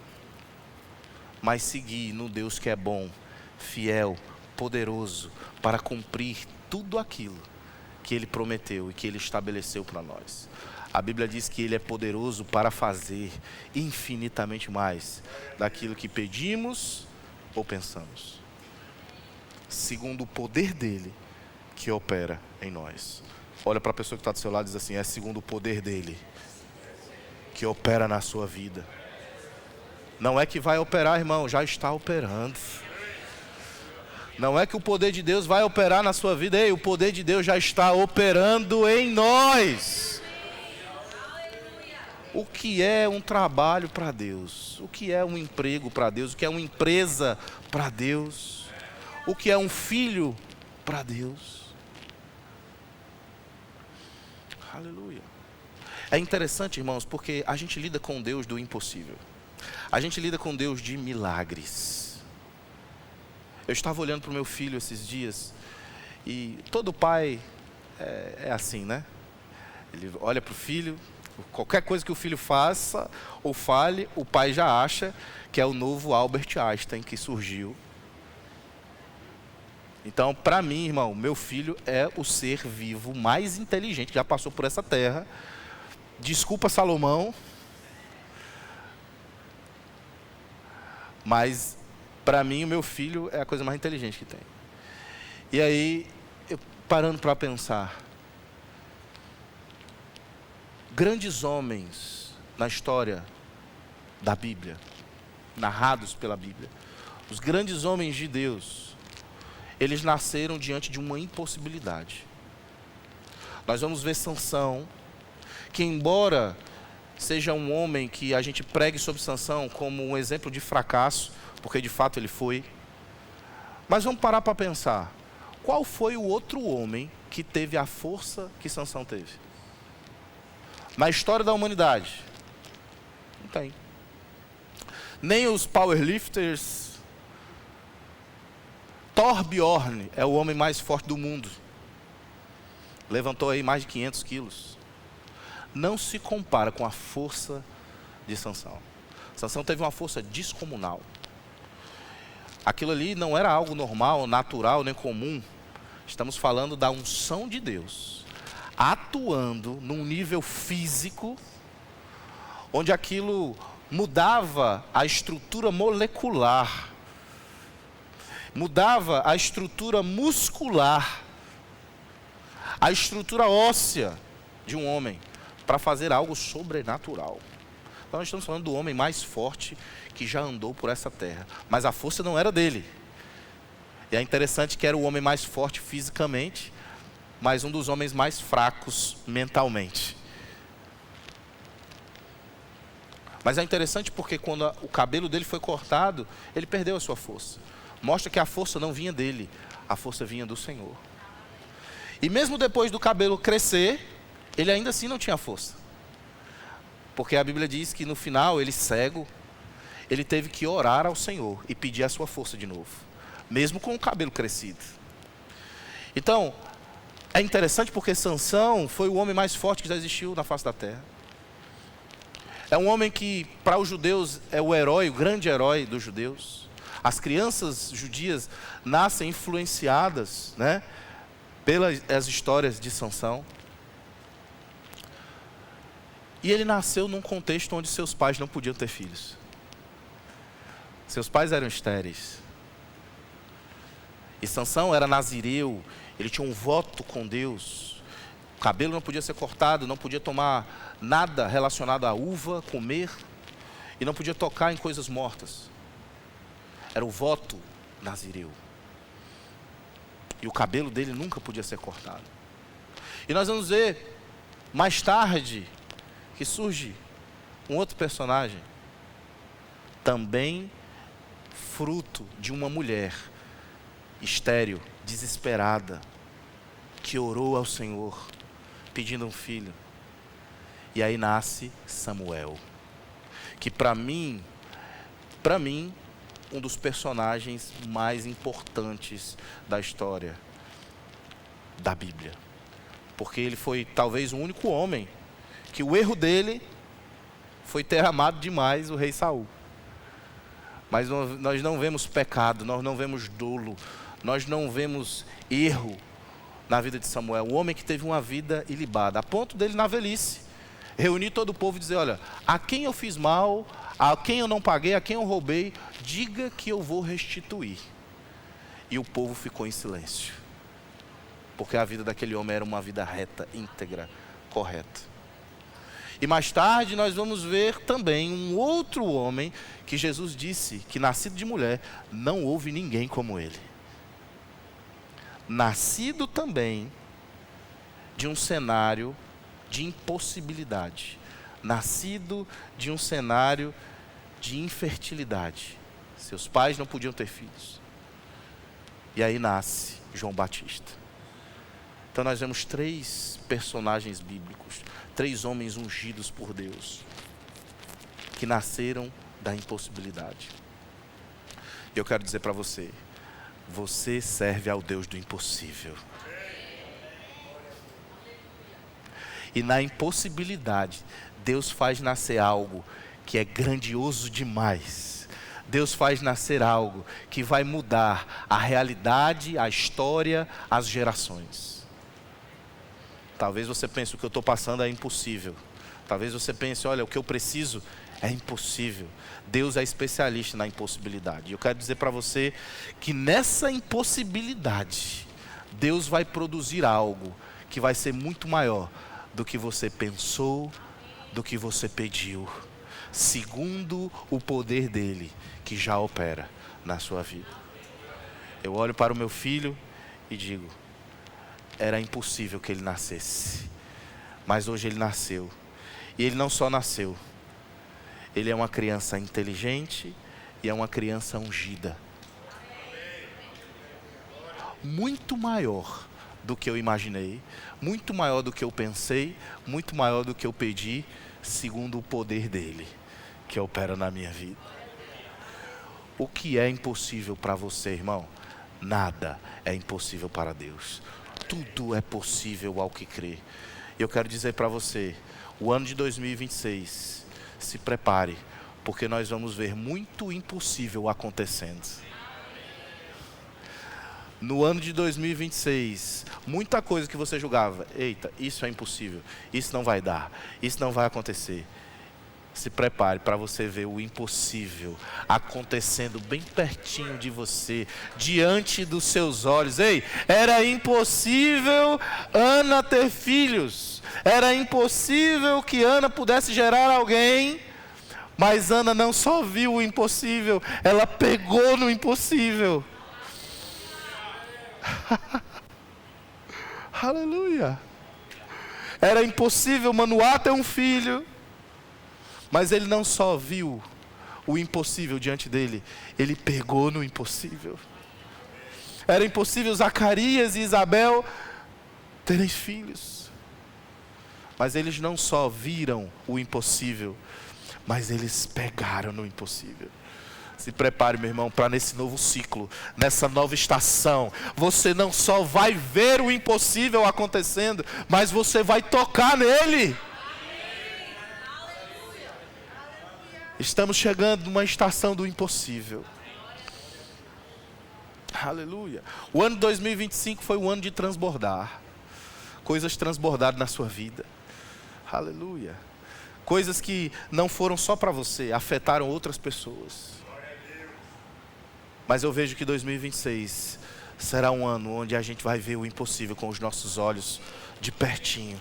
mas seguir no Deus que é bom, fiel, poderoso, para cumprir tudo aquilo que Ele prometeu e que Ele estabeleceu para nós. A Bíblia diz que Ele é poderoso para fazer infinitamente mais daquilo que pedimos ou pensamos, segundo o poder dEle que opera em nós. Olha para a pessoa que está do seu lado e diz assim: é segundo o poder dEle que opera na sua vida. Não é que vai operar, irmão, já está operando. Não é que o poder de Deus vai operar na sua vida. Ei, o poder de Deus já está operando em nós. O que é um trabalho para Deus? O que é um emprego para Deus? O que é uma empresa para Deus? O que é um filho para Deus? Aleluia. É interessante, irmãos, porque a gente lida com Deus do impossível. A gente lida com Deus de milagres. Eu estava olhando para o meu filho esses dias, e todo pai é assim, né? Ele olha para o filho, qualquer coisa que o filho faça ou fale, o pai já acha que é o novo Albert Einstein que surgiu. Então, para mim, irmão, meu filho é o ser vivo mais inteligente que já passou por essa terra. Desculpa, Salomão, mas para mim o meu filho é a coisa mais inteligente que tem. E aí, eu parando para pensar, grandes homens na história da Bíblia, narrados pela Bíblia, os grandes homens de Deus, eles nasceram diante de uma impossibilidade. Nós vamos ver Sansão, que embora seja um homem que a gente pregue sobre Sansão como um exemplo de fracasso, porque de fato ele foi, mas vamos parar para pensar, qual foi o outro homem que teve a força que Sansão teve? Na história da humanidade, não tem. Nem os powerlifters, Torbjorn é o homem mais forte do mundo. Levantou aí mais de 500 quilos. Não se compara com a força de Sansão. Sansão teve uma força descomunal. Aquilo ali não era algo normal, natural, nem comum. Estamos falando da unção de Deus, atuando num nível físico, onde aquilo mudava a estrutura molecular, mudava a estrutura muscular, a estrutura óssea de um homem, para fazer algo sobrenatural. Então nós estamos falando do homem mais forte que já andou por essa terra, mas a força não era dele. E é interessante que era o homem mais forte fisicamente, mas um dos homens mais fracos mentalmente. Mas é interessante porque quando o cabelo dele foi cortado, ele perdeu a sua força. Mostra que a força não vinha dele, a força vinha do Senhor. E mesmo depois do cabelo crescer, ele ainda assim não tinha força. Porque a Bíblia diz que no final, ele cego, ele teve que orar ao Senhor e pedir a sua força de novo, mesmo com o cabelo crescido. Então, é interessante porque Sansão foi o homem mais forte que já existiu na face da terra. É um homem que, para os judeus, é o herói, o grande herói dos judeus. As crianças judias nascem influenciadas, né, pelas histórias de Sansão. E ele nasceu num contexto onde seus pais não podiam ter filhos. Seus pais eram estéreis. E Sansão era nazireu, ele tinha um voto com Deus. O cabelo não podia ser cortado, não podia tomar nada relacionado à uva, comer, e não podia tocar em coisas mortas. Era o voto nazireu. E o cabelo dele nunca podia ser cortado. E nós vamos ver mais tarde que surge um outro personagem, também fruto de uma mulher estéril, desesperada, que orou ao Senhor, pedindo um filho. E aí nasce Samuel, que para mim, um dos personagens mais importantes da história da Bíblia. Porque ele foi talvez o único homem que o erro dele foi ter amado demais o rei Saul. Mas nós não vemos pecado, nós não vemos dolo, nós não vemos erro na vida de Samuel. O homem que teve uma vida ilibada, a ponto dele na velhice reunir todo o povo e dizer: olha, a quem eu fiz mal, a quem eu não paguei, a quem eu roubei, diga que eu vou restituir. E o povo ficou em silêncio, porque a vida daquele homem era uma vida reta, íntegra, correta. E mais tarde nós vamos ver também um outro homem que Jesus disse que, nascido de mulher, não houve ninguém como ele. Nascido também de um cenário de impossibilidade, nascido de um cenário de infertilidade. Seus pais não podiam ter filhos. E aí nasce João Batista. Então nós vemos 3 personagens bíblicos, 3 homens ungidos por Deus, que nasceram da impossibilidade. E eu quero dizer para você, você serve ao Deus do impossível. E na impossibilidade, Deus faz nascer algo que é grandioso demais. Deus faz nascer algo que vai mudar a realidade, a história, as gerações. Talvez você pense: o que eu estou passando é impossível. Talvez você pense: olha, o que eu preciso é impossível. Deus é especialista na impossibilidade. E eu quero dizer para você que nessa impossibilidade, Deus vai produzir algo que vai ser muito maior do que você pensou, do que você pediu, segundo o poder dele, que já opera na sua vida. Eu olho para o meu filho e digo: era impossível que ele nascesse, mas hoje ele nasceu. E ele não só nasceu, ele é uma criança inteligente e é uma criança ungida. Muito maior do que eu imaginei, muito maior do que eu pensei, muito maior do que eu pedi, segundo o poder dele, que opera na minha vida. O que é impossível para você, irmão, Nada é impossível para Deus. Tudo é possível ao que crê. E eu quero dizer para você, o ano de 2026, se prepare, porque nós vamos ver muito impossível acontecendo. No ano de 2026, muita coisa que você julgava, eita, isso é impossível, isso não vai dar, isso não vai acontecer. Se prepare para você ver o impossível acontecendo bem pertinho de você, diante dos seus olhos. Ei, era impossível Ana ter filhos, era impossível que Ana pudesse gerar alguém, mas Ana não só viu o impossível, ela pegou no impossível. Aleluia. Era impossível Manoá ter um filho, mas ele não só viu o impossível diante dele, ele pegou no impossível. Era impossível Zacarias e Isabel terem filhos, mas eles não só viram o impossível, mas eles pegaram no impossível. Se prepare, meu irmão, para nesse novo ciclo, nessa nova estação, você não só vai ver o impossível acontecendo, mas você vai tocar nele. Estamos chegando numa estação do impossível. Aleluia. O ano de 2025 foi o ano de transbordar. Coisas transbordaram na sua vida. Aleluia. Coisas que não foram só para você, afetaram outras pessoas. Mas eu vejo que 2026 será um ano onde a gente vai ver o impossível com os nossos olhos de pertinho.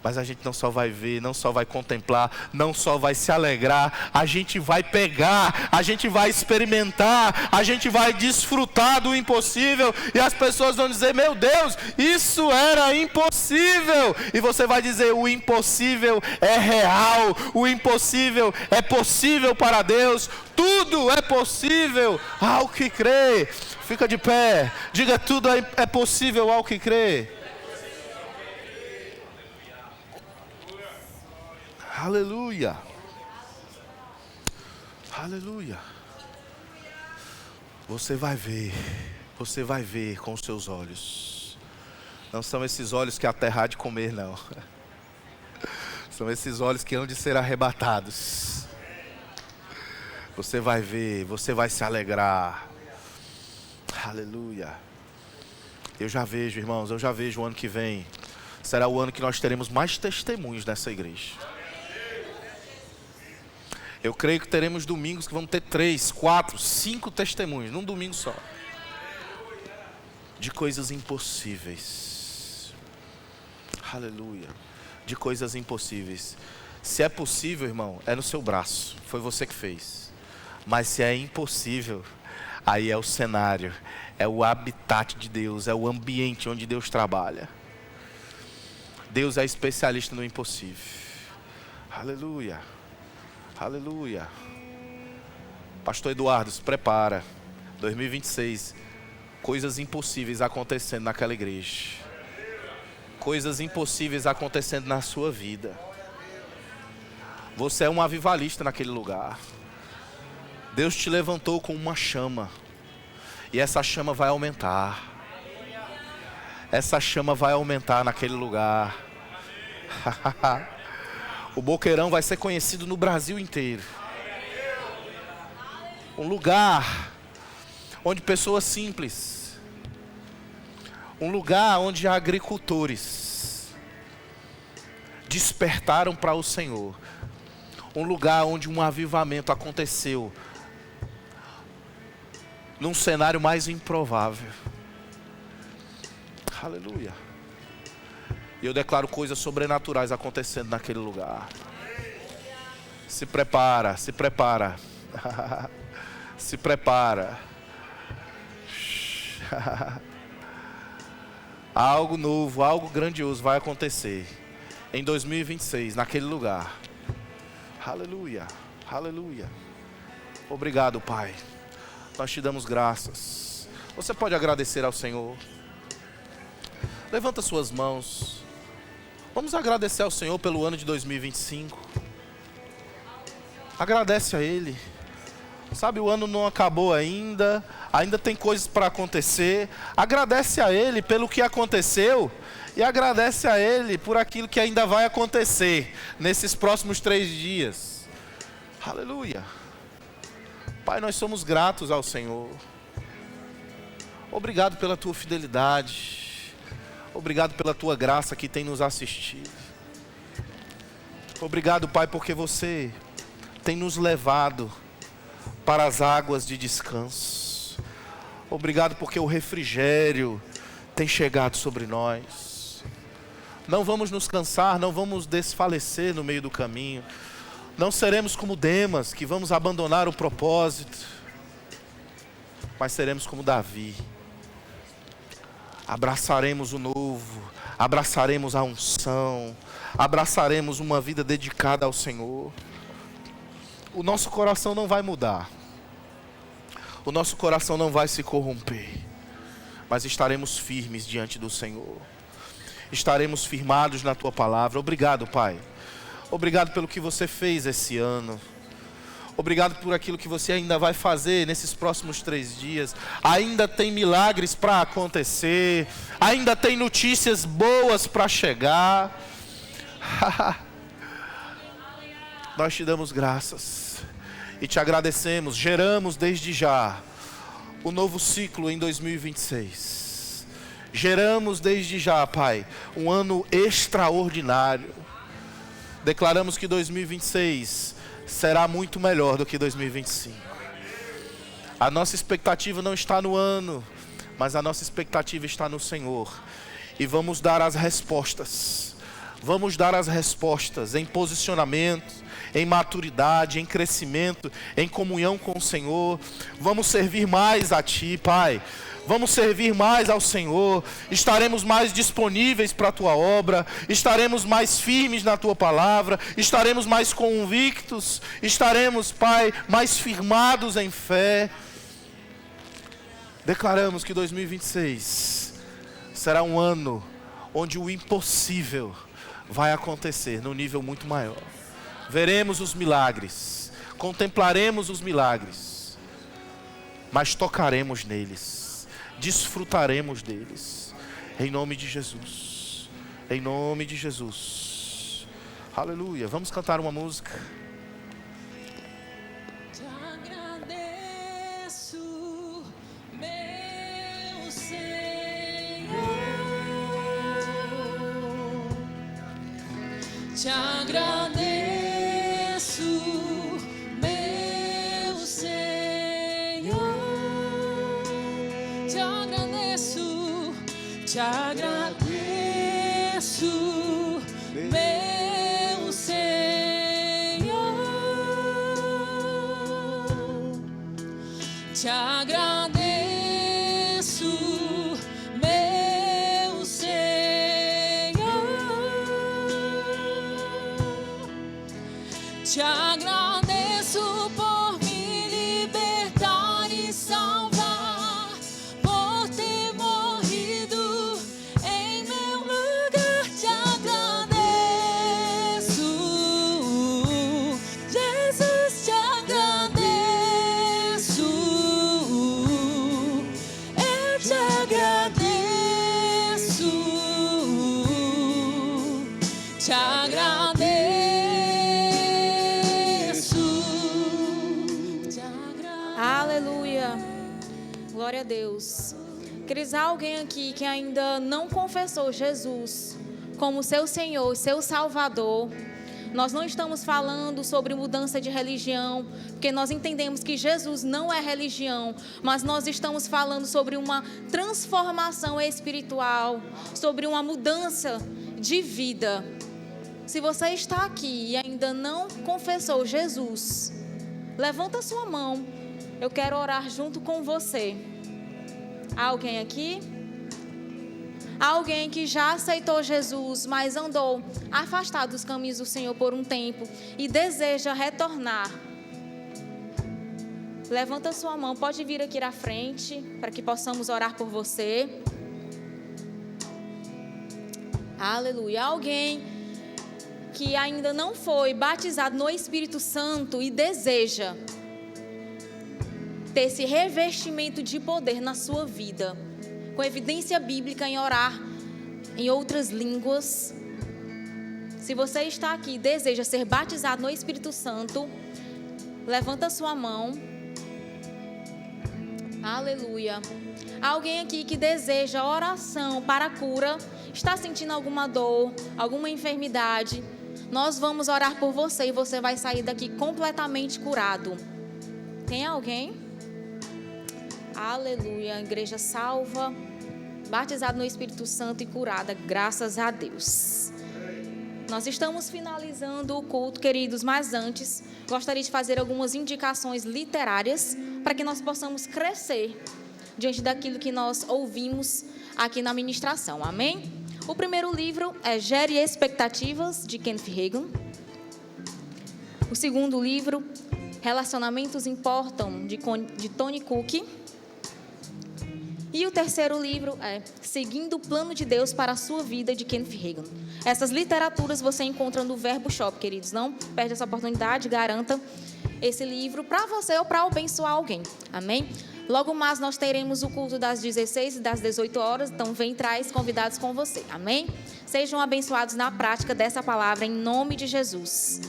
Mas a gente não só vai ver, não só vai contemplar, não só vai se alegrar, a gente vai pegar, a gente vai experimentar, a gente vai desfrutar do impossível. E as pessoas vão dizer, meu Deus, isso era impossível. E você vai dizer, o impossível é real, o impossível é possível para Deus. Tudo é possível ao que crê. Fica de pé, diga, tudo é possível ao que crê. Aleluia. Aleluia. Você vai ver com os seus olhos. Não são esses olhos que a terra há de comer, não. São esses olhos que hão de ser arrebatados. Você vai ver, você vai se alegrar. Aleluia. Eu já vejo, irmãos, eu já vejo o ano que vem. Será o ano que nós teremos mais testemunhos nessa igreja. Eu creio que teremos domingos que vamos ter 3, 4, 5 testemunhos, num domingo só. De coisas impossíveis. Aleluia. De coisas impossíveis. Se é possível, irmão, é no seu braço. Foi você que fez. Mas se é impossível, aí é o cenário. É o habitat de Deus. É o ambiente onde Deus trabalha. Deus é especialista no impossível. Aleluia. Aleluia. Pastor Eduardo, se prepara. 2026. Coisas impossíveis acontecendo naquela igreja. Coisas impossíveis acontecendo na sua vida. Você é um avivalista naquele lugar. Deus te levantou com uma chama. E essa chama vai aumentar. Essa chama vai aumentar naquele lugar. O Boqueirão vai ser conhecido no Brasil inteiro. Um lugar onde pessoas simples. Um lugar onde agricultores despertaram para o Senhor. Um lugar onde um avivamento aconteceu. Num cenário mais improvável. Aleluia. E eu declaro coisas sobrenaturais acontecendo naquele lugar. Se prepara, se prepara. Se prepara. Algo novo, algo grandioso vai acontecer em 2026, naquele lugar. Aleluia, aleluia. Obrigado, Pai. Nós te damos graças. Você pode agradecer ao Senhor. Levanta suas mãos. Vamos agradecer ao Senhor pelo ano de 2025. Agradece a Ele. Sabe, o ano não acabou ainda tem coisas para acontecer. Agradece a Ele pelo que aconteceu e agradece a Ele por aquilo que ainda vai acontecer nesses próximos 3 dias. Aleluia. Pai, nós somos gratos ao Senhor. Obrigado pela Tua fidelidade. Obrigado pela Tua graça que tem nos assistido. Obrigado, Pai, porque Você tem nos levado para as águas de descanso. Obrigado porque o refrigério tem chegado sobre nós. Não vamos nos cansar, não vamos desfalecer no meio do caminho. Não seremos como Demas, que vamos abandonar o propósito, mas seremos como Davi. Abraçaremos o novo, abraçaremos a unção, abraçaremos uma vida dedicada ao Senhor. O nosso coração não vai mudar. O nosso coração não vai se corromper. Mas estaremos firmes diante do Senhor. Estaremos firmados na Tua palavra. Obrigado, Pai. Obrigado pelo que Você fez esse ano. Obrigado por aquilo que Você ainda vai fazer nesses próximos 3 dias. Ainda tem milagres para acontecer. Ainda tem notícias boas para chegar. Nós Te damos graças e Te agradecemos. Geramos desde já o novo ciclo em 2026. Geramos desde já, Pai, um ano extraordinário. Declaramos que 2026 será muito melhor do que 2025. A nossa expectativa não está no ano, mas a nossa expectativa está no Senhor. E vamos dar as respostas. Vamos dar as respostas em posicionamento, em maturidade, em crescimento, em comunhão com o Senhor. Vamos servir mais a Ti, Pai. Vamos servir mais ao Senhor. Estaremos mais disponíveis para a Tua obra. Estaremos mais firmes na Tua palavra. Estaremos mais convictos. Estaremos, Pai, mais firmados em fé. Declaramos que 2026 será um ano onde o impossível vai acontecer num nível muito maior. Veremos os milagres, contemplaremos os milagres, mas tocaremos neles, desfrutaremos deles, em nome de Jesus, em nome de Jesus. Aleluia. Vamos cantar uma música. Te agradeço, meu Senhor. Te agradeço, meu Senhor. Te agradeço, te agradeço, meu Senhor. Te agradeço, meu Senhor. Te agradeço por me libertar e salvar, por ter morrido em meu lugar. Te agradeço, Jesus, te agradeço. Eu te agradeço, te agradeço. Aleluia. Glória a Deus. Queridos, há alguém aqui que ainda não confessou Jesus como seu Senhor, seu Salvador. Nós não estamos falando sobre mudança de religião, porque nós entendemos que Jesus não é religião, mas nós estamos falando sobre uma transformação espiritual, sobre uma mudança de vida. Se você está aqui e ainda não confessou Jesus, levanta sua mão. Eu quero orar junto com você. Há alguém aqui? Há alguém que já aceitou Jesus, mas andou afastado dos caminhos do Senhor por um tempo e deseja retornar. Levanta sua mão, pode vir aqui à frente para que possamos orar por você. Aleluia. Há alguém que ainda não foi batizado no Espírito Santo e deseja ter esse revestimento de poder na sua vida, com evidência bíblica em orar em outras línguas. Se você está aqui e deseja ser batizado no Espírito Santo, levanta sua mão. Aleluia. Alguém aqui que deseja oração para a cura, está sentindo alguma dor, alguma enfermidade, nós vamos orar por você e você vai sair daqui completamente curado. Tem alguém? Aleluia. A igreja salva, batizado no Espírito Santo e curada, graças a Deus. Nós estamos finalizando o culto, queridos, mas antes, gostaria de fazer algumas indicações literárias para que nós possamos crescer diante daquilo que nós ouvimos aqui na ministração, amém? O primeiro livro é Gere Expectativas, de Kenneth Hagin. O segundo livro, Relacionamentos Importam, de Tony Cook. E o terceiro livro é Seguindo o Plano de Deus para a Sua Vida, de Kenneth Hagin. Essas literaturas você encontra no Verbo Shop, queridos. Não perde essa oportunidade, garanta esse livro para você ou para abençoar alguém. Amém? Logo mais nós teremos o culto das 16 e das 18 horas, então vem, traz convidados com você. Amém? Sejam abençoados na prática dessa palavra em nome de Jesus.